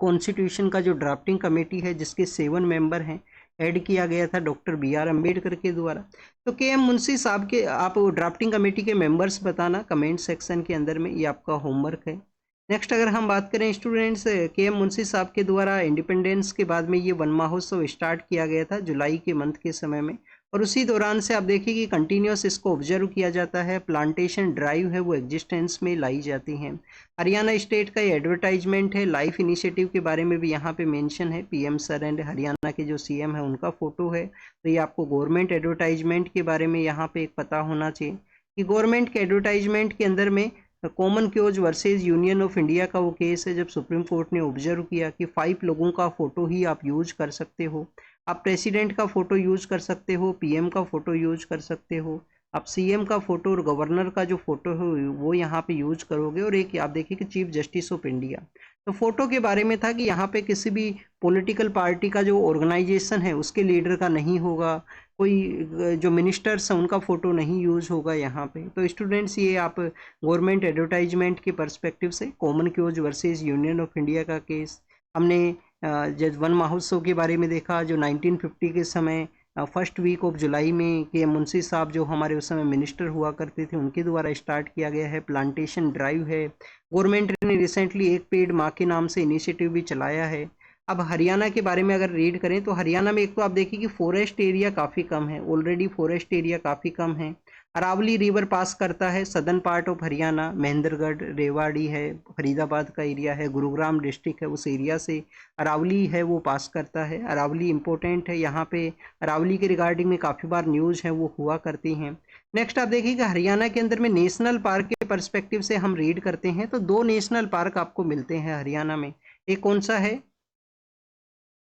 कॉन्स्टिट्यूशन का जो ड्राफ्टिंग कमेटी है जिसके 7 मेंबर हैं, ऐड किया गया था डॉक्टर BR अम्बेडकर के द्वारा। तो के एम मुंशी साहब के आप ड्राफ्टिंग कमेटी के मेंबर्स बताना कमेंट सेक्शन के अंदर में, ये आपका होमवर्क है। नेक्स्ट अगर हम बात करें स्टूडेंट्स, के एम मुंशी साहब के द्वारा इंडिपेंडेंस के बाद में ये वन महोत्सव स्टार्ट किया गया था जुलाई के मंथ के समय में, और उसी दौरान से आप देखिए कि कंटिन्यूस इसको ऑब्जर्व किया जाता है। प्लांटेशन ड्राइव है वो एग्जिस्टेंस में लाई जाती हैं। हरियाणा स्टेट का ये एडवर्टाइजमेंट है। लाइफ इनिशिएटिव के बारे में भी यहाँ पे मेंशन है, PM सर एंड हरियाणा के जो CM है उनका फोटो है। तो ये आपको गवर्नमेंट एडवर्टाइजमेंट के बारे में यहाँ पे एक पता होना चाहिए कि गवर्नमेंट के एडवर्टाइजमेंट के अंदर में common chaos versus union of India का वो केस है, जब सुप्रीम कोर्ट ने ऑब्जर्व किया कि 5 लोगों का फोटो ही आप यूज कर सकते हो। आप प्रेसिडेंट का फोटो यूज कर सकते हो, PM का फोटो यूज कर सकते हो, आप CM का फोटो और गवर्नर का जो फोटो है वो यहाँ पे यूज करोगे। और एक आप देखिए कि चीफ जस्टिस ऑफ इंडिया, तो फोटो के बारे में था कि यहाँ पे किसी भी पॉलिटिकल पार्टी का जो ऑर्गेनाइजेशन है उसके लीडर का नहीं होगा, कोई जो मिनिस्टर्स हैं उनका फोटो नहीं यूज होगा यहाँ पे। तो स्टूडेंट्स ये आप गवर्नमेंट एडवर्टाइजमेंट के पर्सपेक्टिव से common chaos versus union of India का केस हमने जब वन महोत्सव के बारे में देखा, जो 1950 के समय फर्स्ट वीक ऑफ जुलाई में के मुंशी साहब जो हमारे उस समय मिनिस्टर हुआ करते थे उनके द्वारा स्टार्ट किया गया है। प्लांटेशन ड्राइव है, गवर्नमेंट ने रिसेंटली एक पेड़ माँ के नाम से इनिशिएटिव भी चलाया है। अब हरियाणा के बारे में अगर रीड करें तो हरियाणा में एक तो आप देखिए कि फॉरेस्ट एरिया काफ़ी कम है, ऑलरेडी फॉरेस्ट एरिया काफ़ी कम है। अरावली रिवर पास करता है southern part of Haryana, Mahendragarh, Rewari है, फरीदाबाद का एरिया है, गुरुग्राम डिस्ट्रिक्ट है, उस एरिया से अरावली है वो पास करता है। अरावली इंपॉर्टेंट है, यहाँ पे अरावली के रिगार्डिंग में काफ़ी बार न्यूज़ है वो हुआ करती हैं। नेक्स्ट आप देखिएगा हरियाणा के अंदर में नेशनल पार्क के पर्सपेक्टिव से हम रीड करते हैं तो 2 नेशनल पार्क आपको मिलते हैं हरियाणा में। एक कौन सा है?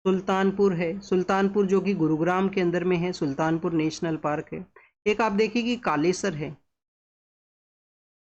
सुल्तानपुर है, सुल्तानपुर जो कि गुरुग्राम के अंदर में है, सुल्तानपुर नेशनल पार्क है। एक आप देखिए कि कालेसर है,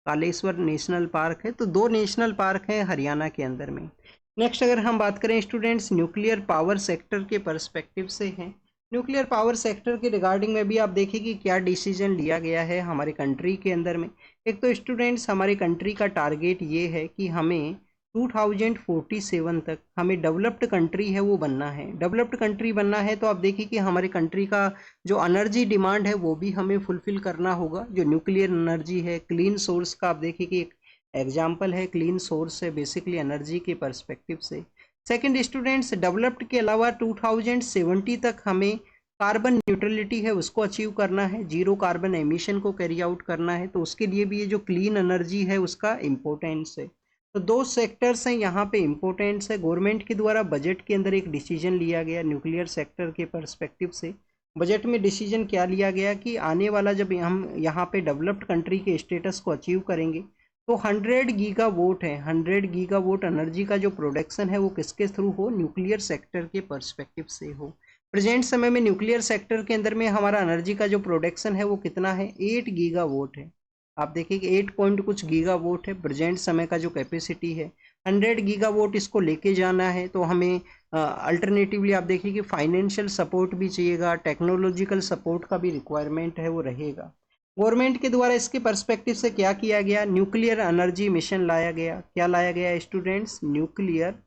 कालेश्वर नेशनल पार्क है। तो 2 नेशनल पार्क हैं हरियाणा के अंदर में। नेक्स्ट अगर हम बात करें स्टूडेंट्स न्यूक्लियर पावर सेक्टर के पर्सपेक्टिव से हैं, न्यूक्लियर पावर सेक्टर के रिगार्डिंग में भी आप देखिए कि क्या डिसीजन लिया गया है हमारे कंट्री के अंदर में। एक तो स्टूडेंट्स हमारे कंट्री का टारगेट ये है कि हमें 2047 तक हमें डेवलप्ड कंट्री है वो बनना है। डेवलप्ड कंट्री बनना है तो आप देखिए कि हमारे कंट्री का जो एनर्जी डिमांड है वो भी हमें फुलफिल करना होगा। जो न्यूक्लियर एनर्जी है, क्लीन सोर्स का आप देखिए कि एक एग्जाम्पल है, क्लीन सोर्स है बेसिकली एनर्जी के पर्सपेक्टिव से। सेकेंड स्टूडेंट्स डेवलप्ड के अलावा 2070 तक हमें कार्बन न्यूट्रलिटी है उसको अचीव करना है, 0 कार्बन एमिशन को कैरी आउट करना है। तो उसके लिए भी ये जो क्लीन एनर्जी है उसका इम्पोर्टेंस है। तो दो सेक्टर्स हैं यहाँ पे इम्पोर्टेंट्स है। गवर्नमेंट के द्वारा बजट के अंदर एक डिसीजन लिया गया न्यूक्लियर सेक्टर के पर्सपेक्टिव से। बजट में डिसीजन क्या लिया गया कि आने वाला जब हम यहाँ पे डेवलप्ड कंट्री के स्टेटस को अचीव करेंगे तो 100 गीगा वोट है, 100 गीगा वोट एनर्जी का जो प्रोडक्शन है वो किसके थ्रू हो, न्यूक्लियर सेक्टर के पर्सपेक्टिव से हो। प्रेजेंट समय में न्यूक्लियर सेक्टर के अंदर में हमारा एनर्जी का जो प्रोडक्शन है वो कितना है, 8 गीगा वोट है। आप देखिए कि 8 पॉइंट कुछ गीगा वोट है प्रेजेंट समय का जो कैपेसिटी है। 100 गीगा वोट इसको लेके जाना है तो हमें अल्टरनेटिवली आप देखिए कि फाइनेंशियल सपोर्ट भी चाहिएगा, टेक्नोलॉजिकल सपोर्ट का भी रिक्वायरमेंट है वो रहेगा। गवर्नमेंट के द्वारा इसके पर्सपेक्टिव से क्या किया गया, न्यूक्लियर एनर्जी मिशन लाया गया। क्या लाया गया स्टूडेंट्स, न्यूक्लियर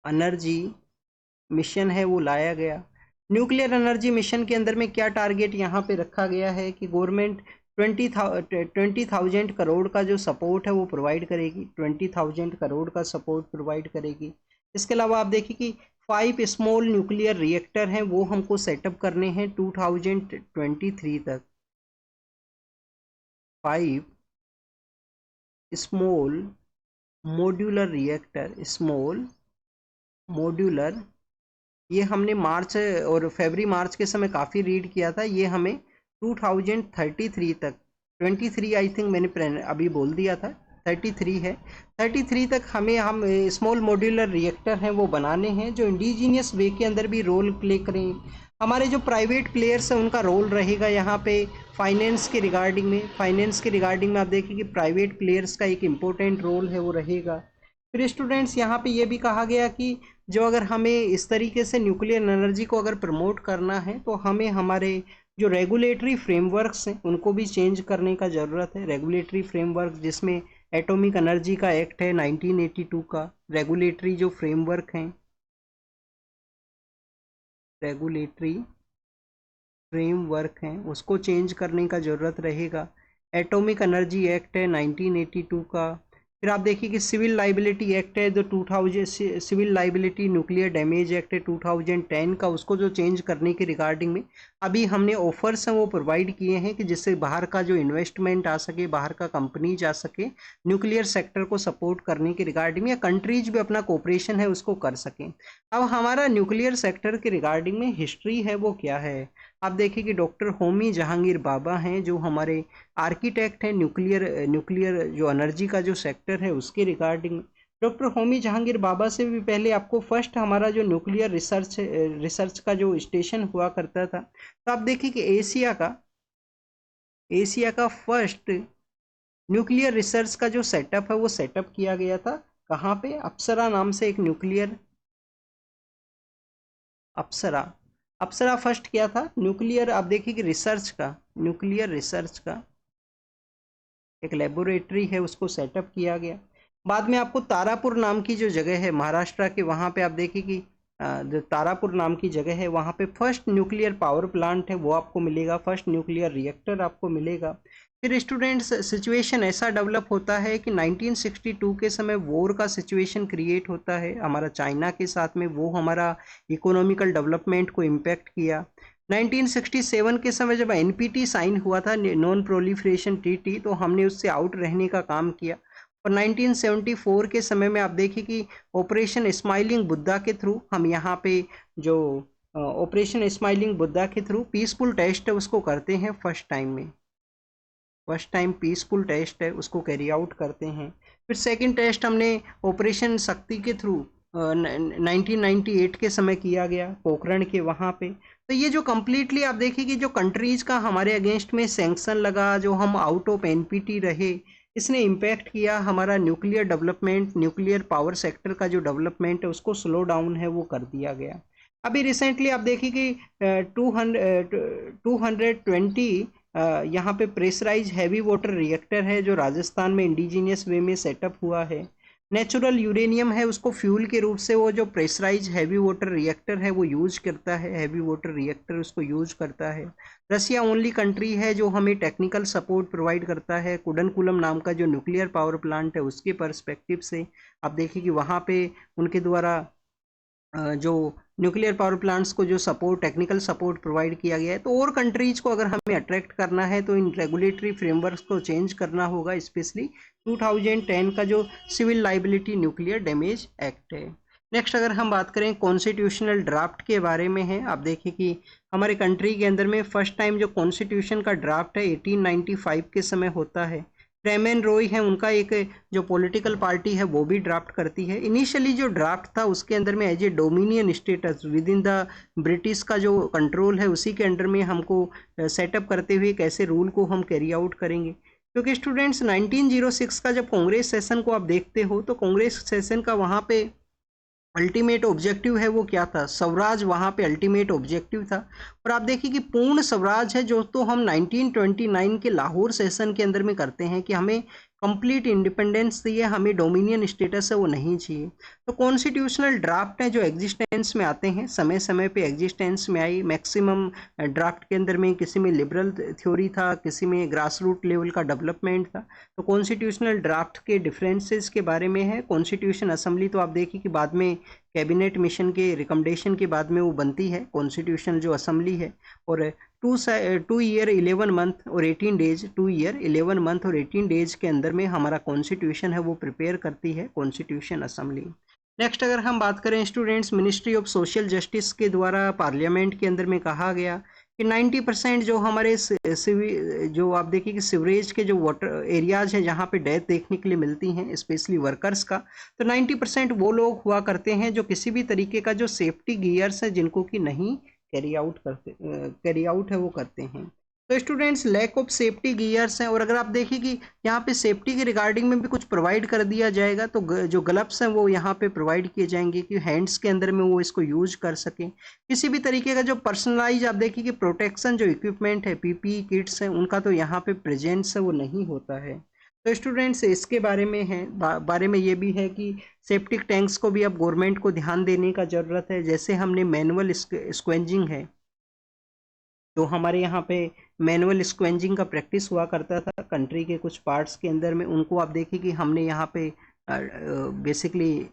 एनर्जी मिशन है वो लाया गया। न्यूक्लियर एनर्जी मिशन के अंदर में क्या टारगेट यहाँ पे रखा गया है कि गवर्नमेंट 20,000 करोड़ का जो सपोर्ट है वो प्रोवाइड करेगी, 20,000 करोड़ का सपोर्ट प्रोवाइड करेगी। इसके अलावा आप देखिए कि 5 स्मॉल न्यूक्लियर रिएक्टर हैं वो हमको सेटअप करने हैं 2023 तक। 5 small modular reactor, small modular, ये हमने मार्च और फरवरी मार्च के समय काफ़ी रीड किया था। ये हमें 2033 तक, 23 आई थिंक मैंने अभी बोल दिया था, 33 है, 33 तक हम स्मॉल मॉड्यूलर रिएक्टर हैं वो बनाने हैं जो इंडिजीनियस वे के अंदर भी रोल प्ले करें। हमारे जो प्राइवेट प्लेयर्स हैं उनका रोल रहेगा यहाँ पे फाइनेंस के रिगार्डिंग में। फाइनेंस के रिगार्डिंग में आप देखिए कि प्राइवेट प्लेयर्स का एक इम्पोर्टेंट रोल है वो रहेगा। फिर स्टूडेंट्स यहाँ पे ये भी कहा गया कि जो अगर हमें इस तरीके से न्यूक्लियर एनर्जी को अगर प्रमोट करना है तो हमें हमारे जो रेगुलेटरी फ्रेमवर्क्स हैं उनको भी चेंज करने का ज़रूरत है। रेगुलेटरी फ्रेमवर्क जिसमें एटॉमिक एनर्जी का एक्ट है 1982 का, रेगुलेटरी जो फ्रेमवर्क हैं, रेगुलेटरी फ्रेमवर्क हैं उसको चेंज करने का ज़रूरत रहेगा। एटॉमिक एनर्जी एक्ट है 1982 का। फिर आप देखिए कि सिविल लाइबिलिटी एक्ट है जो 2000, civil liability nuclear damage act है 2010 का, उसको जो चेंज करने के रिगार्डिंग में अभी हमने ऑफर्स हैं वो प्रोवाइड किए हैं कि जिससे बाहर का जो इन्वेस्टमेंट आ सके, बाहर का कंपनी जा सके, न्यूक्लियर सेक्टर को सपोर्ट करने के रिगार्डिंग में, या कंट्रीज भी अपना कोऑपरेशन है उसको कर सकें। अब हमारा न्यूक्लियर सेक्टर के रिगार्डिंग में हिस्ट्री है वो क्या है, आप देखिए कि डॉक्टर होमी जहांगीर बाबा हैं जो हमारे आर्किटेक्ट हैं न्यूक्लियर जो एनर्जी का जो सेक्टर है उसके रिगार्डिंग। डॉक्टर होमी जहांगीर बाबा से भी पहले आपको फर्स्ट हमारा जो न्यूक्लियर रिसर्च का जो स्टेशन हुआ करता था, तो आप देखिए कि एशिया का फर्स्ट न्यूक्लियर रिसर्च का जो सेटअप है वो सेटअप किया गया था कहाँ पे, अप्सरा नाम से एक न्यूक्लियर, अप्सरा फर्स्ट क्या था न्यूक्लियर, आप देखिए कि न्यूक्लियर रिसर्च का एक लेबोरेटरी है उसको सेटअप किया गया। बाद में आपको तारापुर नाम की जो जगह है महाराष्ट्र के, वहाँ पे आप देखिए कि जो तारापुर नाम की जगह है वहाँ पे फर्स्ट न्यूक्लियर पावर प्लांट है वो आपको मिलेगा, फर्स्ट न्यूक्लियर रिएक्टर आपको मिलेगा। फिर स्टूडेंट्स सिचुएशन ऐसा डेवलप होता है कि 1962 के समय वॉर का सिचुएशन क्रिएट होता है हमारा चाइना के साथ में, वो हमारा इकोनॉमिकल डेवलपमेंट को इम्पैक्ट किया। 1967 के समय जब एनपीटी साइन हुआ था, नॉन प्रोलिफरेशन ट्रीटी, तो हमने उससे आउट रहने का काम किया। और 1974 के समय में आप देखिए कि ऑपरेशन स्माइलिंग बुद्धा के थ्रू हम यहाँ पे जो ऑपरेशन स्माइलिंग बुद्धा के थ्रू पीसफुल टेस्ट है उसको करते हैं फर्स्ट टाइम पीसफुल टेस्ट है उसको कैरी आउट करते हैं। फिर सेकंड टेस्ट हमने ऑपरेशन शक्ति के थ्रू 1998 के समय किया गया पोखरण के वहाँ पे। तो ये जो कम्प्लीटली आप देखिए कि जो कंट्रीज़ का हमारे अगेंस्ट में सैंक्शन लगा, जो हम आउट ऑफ एनपीटी रहे, इसने इम्पैक्ट किया हमारा nuclear development, nuclear power sector का जो डेवलपमेंट है उसको स्लो डाउन है वो कर दिया गया। अभी रिसेंटली आप देखिए कि 220 यहाँ पे प्रेशराइज हैवी वाटर रिएक्टर है जो राजस्थान में इंडिजीनियस वे में सेटअप हुआ है। नेचुरल यूरेनियम है उसको फ्यूल के रूप से वो जो प्रेशराइज हैवी वाटर रिएक्टर है वो यूज करता है, हैवी वाटर रिएक्टर उसको यूज करता है। रसिया ओनली कंट्री है जो हमें टेक्निकल सपोर्ट प्रोवाइड करता है कुडनकुलम नाम का जो न्यूक्लियर पावर प्लांट है उसके पर्सपेक्टिव से। आप देखिए कि वहाँ पे उनके द्वारा जो न्यूक्लियर पावर प्लांट्स को जो सपोर्ट, टेक्निकल सपोर्ट प्रोवाइड किया गया है। तो और कंट्रीज को अगर हमें अट्रैक्ट करना है तो इन रेगुलेटरी फ्रेमवर्क को चेंज करना होगा, स्पेशली 2010 का जो civil liability nuclear damage act है। नेक्स्ट अगर हम बात करें कॉन्स्टिट्यूशनल ड्राफ्ट के बारे में है, आप देखिए कि हमारे कंट्री के अंदर में फर्स्ट टाइम जो कॉन्स्टिट्यूशन का ड्राफ्ट है 1895 के समय होता है। क्रेमेन रॉय है, उनका एक जो पॉलिटिकल पार्टी है वो भी ड्राफ्ट करती है। इनिशियली जो ड्राफ्ट था उसके अंदर में as a dominion status within the British का जो कंट्रोल है उसी के अंडर में हमको सेटअप करते हुए कैसे रूल को हम कैरी आउट करेंगे। क्योंकि स्टूडेंट्स 1906 का जब कांग्रेस सेशन को आप देखते हो तो कांग्रेस सेशन का वहाँ पे अल्टीमेट ऑब्जेक्टिव है वो क्या था, स्वराज वहाँ पे अल्टीमेट ऑब्जेक्टिव था। और आप देखिए कि पूर्ण स्वराज है जो तो हम 1929 के लाहौर सेशन के अंदर में करते हैं कि हमें कंप्लीट इंडिपेंडेंस चाहिए, हमें डोमिनियन स्टेटस है वो नहीं चाहिए। तो कॉन्स्टिट्यूशनल ड्राफ्ट है जो एग्जिस्टेंस में आते हैं, समय समय पे एग्जिस्टेंस में आई। मैक्सिमम ड्राफ्ट के अंदर में किसी में लिबरल थ्योरी था, किसी में ग्रास रूट लेवल का डेवलपमेंट था। तो कॉन्स्टिट्यूशनल ड्राफ्ट के डिफरेंसेस के बारे में है। कॉन्स्टिट्यूशन असेंबली तो आप देखिए कि बाद में कैबिनेट मिशन के रिकमेंडेशन के बाद में वो बनती है कॉन्स्टिट्यूशन जो असेंबली है। और 2 ईयर 11 मंथ और 18 डेज 2 ईयर 11 मंथ और 18 डेज के अंदर में हमारा कॉन्स्टिट्यूशन है वो प्रिपेयर करती है कॉन्स्टिट्यूशन असेंबली। नेक्स्ट अगर हम बात करें students, ministry of social justice के द्वारा पार्लियामेंट के अंदर में कहा गया कि 90% जो हमारे जो आप देखिए कि सीवरेज के जो वाटर एरियाज हैं जहाँ पे डेथ देखने के लिए मिलती हैं स्पेशली वर्कर्स का, तो 90% वो लोग हुआ करते हैं जो किसी भी तरीके का जो सेफ्टी गियर्स है जिनको कि नहीं कैरी आउट है वो करते हैं। तो students lack of safety gears हैं। और अगर आप देखिए कि यहाँ पे सेफ्टी के रिगार्डिंग में भी कुछ प्रोवाइड कर दिया जाएगा, तो जो ग्लव्स हैं वो यहाँ पे प्रोवाइड किए जाएंगे कि हैंड्स के अंदर में वो इसको यूज कर सकें। किसी भी तरीके का जो पर्सनलाइज आप देखिए कि प्रोटेक्शन जो इक्विपमेंट है, पीपीई किट्स हैं, उनका तो यहाँ पे प्रेजेंस है वो नहीं होता है। तो स्टूडेंट्स इसके बारे में है बारे में ये भी है कि सेप्टिक टैंक्स को भी अब गवर्नमेंट को ध्यान देने का ज़रूरत है। जैसे हमने मैनुअल स्क्वेंजिंग है, तो हमारे यहाँ पे मैनुअल स्क्वेंजिंग का प्रैक्टिस हुआ करता था कंट्री के कुछ पार्ट्स के अंदर में, उनको आप देखिए कि हमने यहाँ पे बेसिकली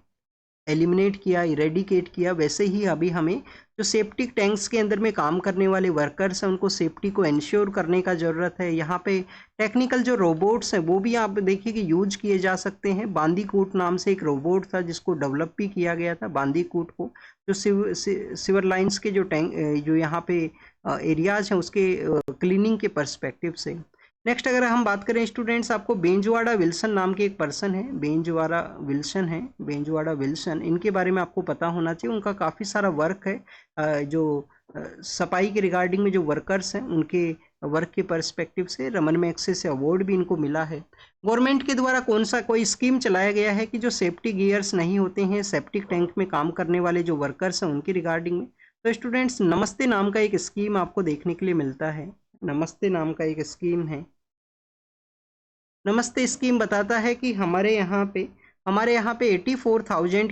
एलिमिनेट किया, इरेडिकेट किया। वैसे ही अभी हमें जो सेप्टिक टैंक्स के अंदर में काम करने वाले वर्कर्स हैं उनको सेफ्टी को इंश्योर करने का ज़रूरत है। यहाँ पे टेक्निकल जो रोबोट्स हैं वो भी आप देखिए कि यूज किए जा सकते हैं। बांदीकूट नाम से एक रोबोट था जिसको डेवलप भी किया गया था, बांदीकूट को, जो सिवर लाइन्स के जो टैंक जो यहाँ पे एरियाज हैं उसके क्लीनिंग के पर्सपेक्टिव से। नेक्स्ट अगर हम बात करें स्टूडेंट्स, आपको बेंजवाड़ा विल्सन नाम के एक पर्सन है, बेंजवाड़ा विल्सन, इनके बारे में आपको पता होना चाहिए। उनका काफ़ी सारा वर्क है जो सफाई के रिगार्डिंग में जो वर्कर्स हैं उनके वर्क के पर्सपेक्टिव से रमन मैग्सेसे अवार्ड भी इनको मिला है। गवर्नमेंट के द्वारा कौन सा कोई स्कीम चलाया गया है कि जो सेफ्टी गियर्स नहीं होते हैं सेप्टिक टैंक में काम करने वाले जो वर्कर्स हैं उनकी रिगार्डिंग में? तो स्टूडेंट्स नमस्ते नाम का एक स्कीम आपको देखने के लिए मिलता है। नमस्ते नाम का एक स्कीम है। नमस्ते स्कीम बताता है कि हमारे यहाँ पे 84,000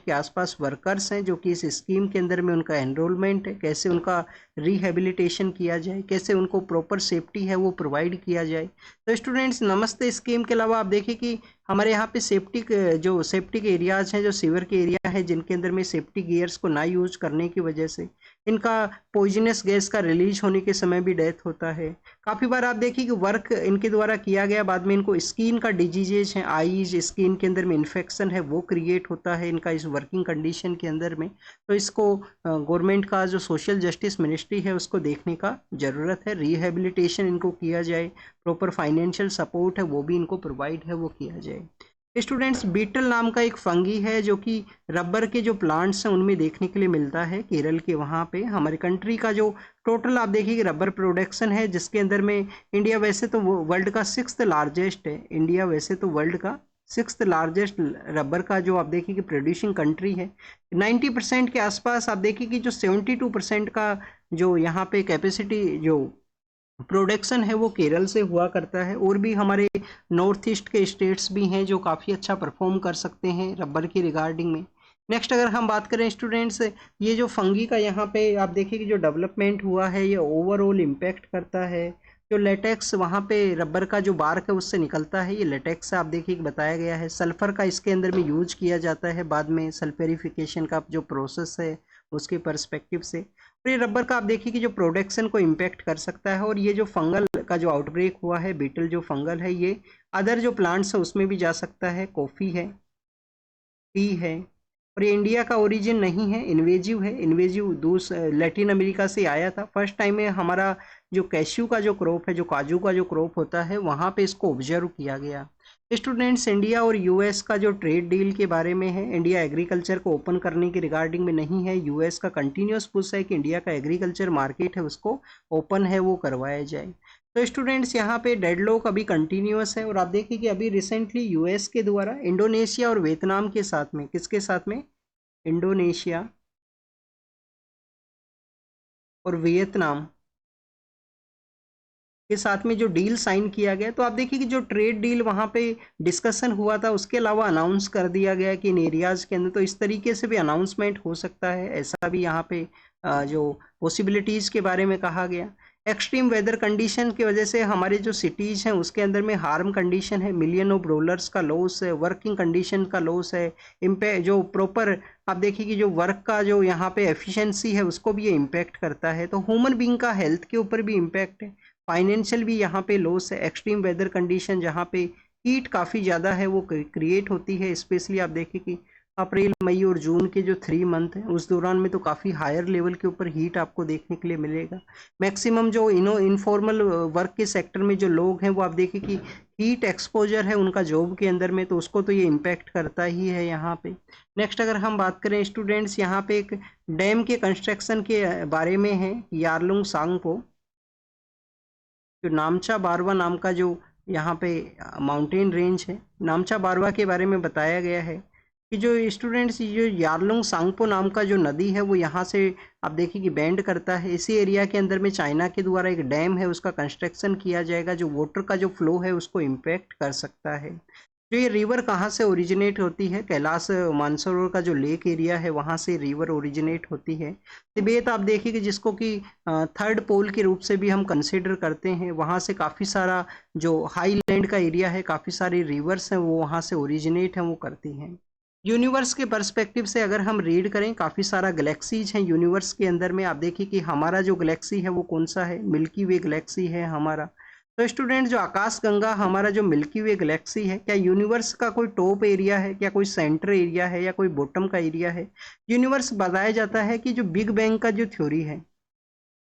के आसपास वर्कर्स हैं जो कि इस स्कीम के अंदर में उनका एनरोलमेंट है। कैसे उनका रिहेबिलिटेशन किया जाए, कैसे उनको प्रॉपर सेफ्टी है वो प्रोवाइड किया जाए। तो स्टूडेंट्स नमस्ते स्कीम के अलावा आप देखिए कि हमारे यहाँ पे सेफ्टी के एरियाज हैं, जो सीवर के एरिया है जिनके अंदर में सेफ्टी गियर्स को ना यूज करने की वजह से इनका पॉइजनस गैस का रिलीज होने के समय भी डेथ होता है। काफ़ी बार आप देखिए कि वर्क इनके द्वारा किया गया, बाद में इनको स्किन का डिजीजेज है, आईज स्किन के अंदर में इन्फेक्शन है वो क्रिएट होता है इनका इस वर्किंग कंडीशन के अंदर में। तो इसको गवर्नमेंट का जो सोशल जस्टिस मिनिस्ट्री है उसको देखने का ज़रूरत है। रिहेबिलिटेशन इनको किया जाए, प्रॉपर फाइनेंशियल सपोर्ट है वो भी इनको प्रोवाइड है वो किया जाए। स्टूडेंट्स बीटल नाम का एक फंगी है जो कि रबर के जो प्लांट्स हैं उनमें देखने के लिए मिलता है केरल के वहाँ पे। हमारे कंट्री का जो टोटल आप देखिए कि रबर प्रोडक्शन है जिसके अंदर में इंडिया वैसे तो वर्ल्ड का 6th लार्जेस्ट है, इंडिया वैसे तो वर्ल्ड का 6th लार्जेस्ट रबर का जो आप देखिए कि प्रोड्यूसिंग कंट्री है। 90% के आसपास आप देखिए कि जो 72% का जो यहाँ पे कैपेसिटी जो प्रोडक्शन है वो केरल से हुआ करता है। और भी हमारे नॉर्थ ईस्ट के स्टेट्स भी हैं जो काफ़ी अच्छा परफॉर्म कर सकते हैं रबर की रिगार्डिंग में। नेक्स्ट अगर हम बात करें स्टूडेंट्स, ये जो फंगी का यहाँ पे आप देखिए कि जो डेवलपमेंट हुआ है ये ओवरऑल इम्पैक्ट करता है जो लेटेक्स वहाँ पे रबर का जो बार्क है उससे निकलता है, ये लेटेक्स आप देखिए बताया गया है। सल्फर का इसके अंदर में यूज किया जाता है बाद में सल्फेरिफिकेशन का जो प्रोसेस है उसके पर्सपेक्टिव से। और ये रबर का आप देखिए कि जो प्रोडक्शन को इम्पेक्ट कर सकता है। और ये जो फंगल का जो आउटब्रेक हुआ है, बीटल जो फंगल है, ये अदर जो प्लांट्स है उसमें भी जा सकता है। कॉफ़ी है, टी है। और ये इंडिया का ओरिजिन नहीं है, इन्वेजिव है। इन्वेजिव लैटिन अमेरिका से आया था। फर्स्ट टाइम में हमारा जो कैश्यू का जो क्रॉप है, जो काजू का जो क्रॉप होता है, वहाँ पे इसको ऑब्जर्व किया गया। स्टूडेंट्स, इंडिया और यूएस का जो ट्रेड डील के बारे में है, इंडिया एग्रीकल्चर को ओपन करने के रिगार्डिंग में नहीं है। यूएस का कंटिन्यूस पुश है कि इंडिया का एग्रीकल्चर मार्केट है उसको ओपन है वो करवाया जाए। तो स्टूडेंट्स, यहाँ पे डेडलॉक अभी कंटिन्यूस है। और आप देखिए कि अभी रिसेंटली यूएस के द्वारा इंडोनेशिया और वियतनाम के साथ में, किसके साथ में, इंडोनेशिया और वियतनाम के साथ में जो डील साइन किया गया। तो आप देखिए कि जो ट्रेड डील वहाँ पे डिस्कशन हुआ था उसके अलावा अनाउंस कर दिया गया कि इन एरियाज़ के अंदर, तो इस तरीके से भी अनाउंसमेंट हो सकता है। ऐसा भी यहाँ पे जो पॉसिबिलिटीज़ के बारे में कहा गया। एक्सट्रीम वेदर कंडीशन की वजह से हमारे जो सिटीज़ हैं उसके अंदर में हार्म कंडीशन है, मिलियन ऑफ डॉलर्स का लॉस है, वर्किंग कंडीशन का लॉस है, इम्पैक्ट जो प्रॉपर आप देखिए कि जो वर्क का जो यहाँ पे एफिशिएंसी है उसको भी ये इम्पैक्ट करता है। तो ह्यूमन बींग का हेल्थ के ऊपर भी इम्पैक्ट है, फाइनेंशियल भी यहाँ पे लॉस है। एक्सट्रीम वेदर कंडीशन जहाँ पे हीट काफ़ी ज़्यादा है वो क्रिएट होती है। स्पेशली आप देखें कि अप्रैल, मई और जून के जो 3 मंथ हैं उस दौरान में तो काफ़ी हायर लेवल के ऊपर हीट आपको देखने के लिए मिलेगा। मैक्सिमम जो इनफॉर्मल वर्क के सेक्टर में जो लोग हैं वो आप देखें कि हीट एक्सपोजर है उनका जॉब के अंदर में, तो उसको तो ये इम्पैक्ट करता ही है यहाँ पे। नेक्स्ट अगर हम बात करें स्टूडेंट्स, यहाँ पे एक डैम के कंस्ट्रक्शन के बारे में है, यारलुंग सांगपो, जो नामचा बारवा नाम का जो यहाँ पे माउंटेन रेंज है, नामचा बारवा के बारे में बताया गया है कि जो स्टूडेंट्स, जो यारलुंग सांगपो नाम का जो नदी है वो यहाँ से आप देखिए कि बैंड करता है। इसी एरिया के अंदर में चाइना के द्वारा एक डैम है उसका कंस्ट्रक्शन किया जाएगा, जो वाटर का जो फ्लो है उसको इम्पेक्ट कर सकता है। जो ये रिवर कहाँ से ओरिजिनेट होती है, कैलाश मानसरोवर का जो लेक एरिया है वहाँ से रिवर ओरिजिनेट होती है। तिब्बत आप देखिए कि जिसको कि थर्ड पोल के रूप से भी हम कंसिडर करते हैं, वहाँ से काफ़ी सारा जो हाईलैंड का एरिया है, काफ़ी सारी रिवर्स हैं वो वहाँ से ओरिजिनेट हैं वो करती हैं। यूनिवर्स के पर्सपेक्टिव से अगर हम रीड करें, काफ़ी सारा गैलेक्सीज हैं यूनिवर्स के अंदर में। आप देखिए कि हमारा जो गैलेक्सी है वो कौन सा है, मिल्की वे गैलेक्सी है हमारा। तो स्टूडेंट, जो आकाश गंगा हमारा जो मिल्की वे गैलेक्सी है, क्या यूनिवर्स का कोई टॉप एरिया है, क्या कोई सेंटर एरिया है या कोई बॉटम का एरिया है? यूनिवर्स बताया जाता है कि जो बिग बैंग का जो थ्योरी है,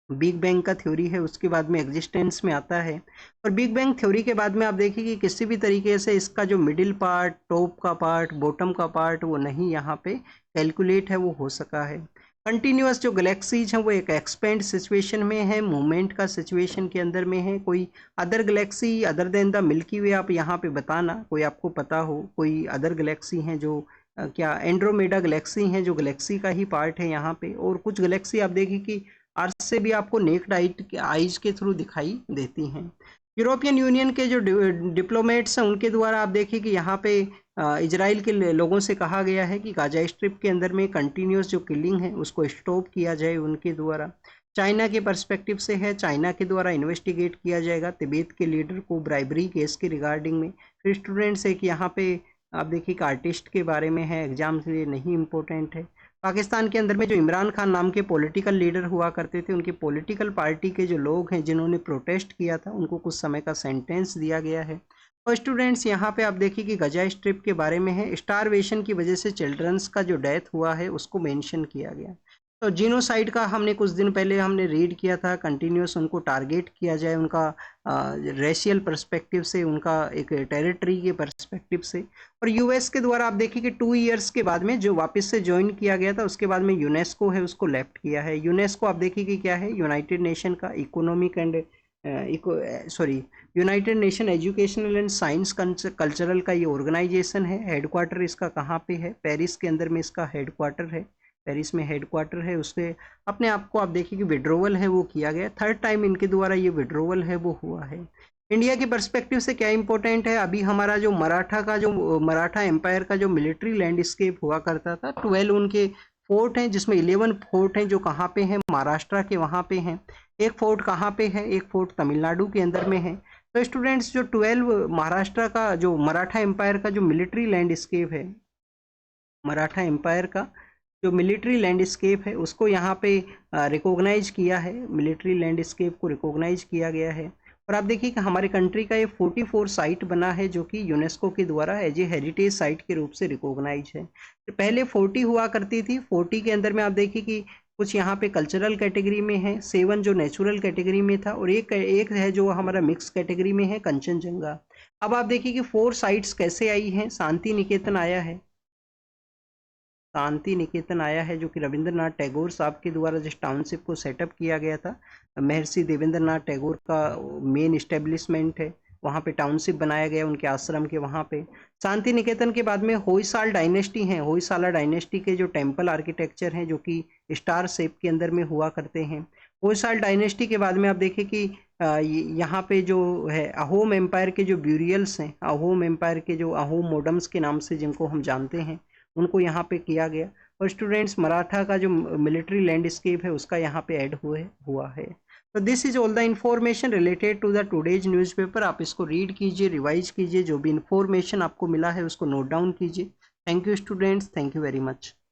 बिग बैंग का थ्योरी है उसके बाद में एग्जिस्टेंस में आता है। और बिग बैंग थ्योरी के बाद में आप देखिए कि किसी भी तरीके से इसका जो मिडिल पार्ट, टॉप का पार्ट, बॉटम का पार्ट वो नहीं यहाँ पे कैलकुलेट है वो हो सका है। कंटिन्यूअस जो गैलेक्सीज हैं वो एक एक्सपेंड सिचुएशन में है, मूवमेंट का सिचुएशन के अंदर में है। कोई other galaxy other than the milky way आप यहाँ पे बताना, कोई आपको पता हो कोई अदर गैलेक्सी हैं जो क्या एंड्रोमेडा गैलेक्सी हैं जो गैलेक्सी का ही पार्ट है यहाँ पे। और कुछ गैलेक्सी आप देखिए कि अर्थ से भी आपको नेक्ड आइज के थ्रू दिखाई देती हैं। यूरोपियन यूनियन के जो डिप्लोमेट्स हैं उनके द्वारा आप देखिए कि यहाँ पे इजराइल के लोगों से कहा गया है कि गाजा स्ट्रिप के अंदर में कंटिन्यूस जो किलिंग है उसको स्टॉप किया जाए उनके द्वारा। चाइना के पर्सपेक्टिव से है, चाइना के द्वारा इन्वेस्टिगेट किया जाएगा तिब्बत के लीडर को ब्राइबरी केस के रिगार्डिंग में। फिर स्टूडेंट्स है कि यहाँ पे आप देखिए कि आर्टिस्ट के बारे में है, एग्जाम के लिए नहीं इम्पोर्टेंट है। पाकिस्तान के अंदर में जो इमरान खान नाम के पॉलिटिकल लीडर हुआ करते थे, उनकी पॉलिटिकल पार्टी के जो लोग हैं जिन्होंने प्रोटेस्ट किया था उनको कुछ समय का सेंटेंस दिया गया है। और स्टूडेंट्स, यहाँ पे आप देखिए कि गजा स्ट्रिप के बारे में है, स्टारवेशन की वजह से चिल्ड्रंस का जो डेथ हुआ है उसको मेंशन किया गया। तो जीनोसाइड का हमने कुछ दिन पहले हमने रीड किया था, कंटिन्यूस उनको टारगेट किया जाए उनका रेशियल पर्सपेक्टिव से, उनका एक टेरिटरी के पर्सपेक्टिव से। और यूएस के द्वारा आप देखिए कि 2 इयर्स के बाद में जो वापस से ज्वाइन किया गया था उसके बाद में यूनेस्को है उसको लेफ्ट किया है। यूनेस्को आप देखिए कि क्या है, यूनाइटेड नेशन का economic and United nation educational and science cultural का ये ऑर्गेनाइजेशन है। हेडक्वार्टर इसका कहाँ पे है, पेरिस के अंदर में इसका हेडक्वार्टर है, पेरिस में हेडक्वार्टर है। उसके अपने आप को आप देखिए कि विड्रोवल है वो किया गया, थर्ड टाइम इनके द्वारा ये विड्रोवल है वो हुआ है। इंडिया के पर्सपेक्टिव से क्या इंपॉर्टेंट है, अभी हमारा जो मराठा एम्पायर का जो मिलिट्री लैंडस्केप हुआ करता था, 12 उनके फोर्ट हैं जिसमें 11 फोर्ट हैं जो कहाँ पे हैं, महाराष्ट्र के वहाँ पे हैं। एक फोर्ट कहाँ पे है, एक फोर्ट तमिलनाडु के अंदर में है। तो स्टूडेंट्स जो 12 महाराष्ट्र का जो मराठा एम्पायर का जो मिलिट्री लैंडस्केप है, मराठा एम्पायर का जो मिलिट्री लैंडस्केप है उसको यहाँ पे रिकॉग्नाइज किया है, मिलिट्री लैंडस्केप को रिकॉग्नाइज किया गया है। और आप देखिए कि हमारे कंट्री का ये 44 साइट बना है जो कि यूनेस्को के द्वारा एज ए हेरिटेज साइट के रूप से रिकॉग्नाइज है। तो पहले 40 हुआ करती थी, 40 के अंदर में आप देखिए कि कुछ यहाँ पे कल्चरल कैटेगरी में है, 7 जो नेचुरल कैटेगरी में था, और एक है जो हमारा मिक्स कैटेगरी में है, कंचनजंगा। अब आप देखिए कि 4 साइट्स कैसे आई हैं। शांति निकेतन आया है, शांति निकेतन आया है जो कि रविंद्रनाथ टैगोर साहब के द्वारा जिस टाउनशिप को सेटअप किया गया था, महर्षि देवेंद्रनाथ टैगोर का मेन इस्टेब्लिशमेंट है, वहाँ पे टाउनशिप बनाया गया उनके आश्रम के वहाँ पे। शांति निकेतन के बाद में होयसाल डायनेस्टी हैं, होयसाला डायनेस्टी के जो टेम्पल आर्किटेक्चर हैं जो कि स्टार शेप के अंदर में हुआ करते हैं। होयसाल डायनेस्टी के बाद में आप देखें कि यहाँ पे जो है अहोम एम्पायर के जो ब्यूरियल्स हैं, अहोम एम्पायर के जो अहोम मोडम्स के नाम से जिनको हम जानते हैं, उनको यहाँ पे किया गया। और स्टूडेंट्स मराठा का जो मिलिट्री लैंडस्केप है उसका यहाँ पे ऐड हुआ है। तो this is all the information related to the today's newspaper. आप इसको रीड कीजिए, रिवाइज कीजिए, जो भी इंफॉर्मेशन आपको मिला है उसको नोट डाउन कीजिए। Thank you students, thank you very much.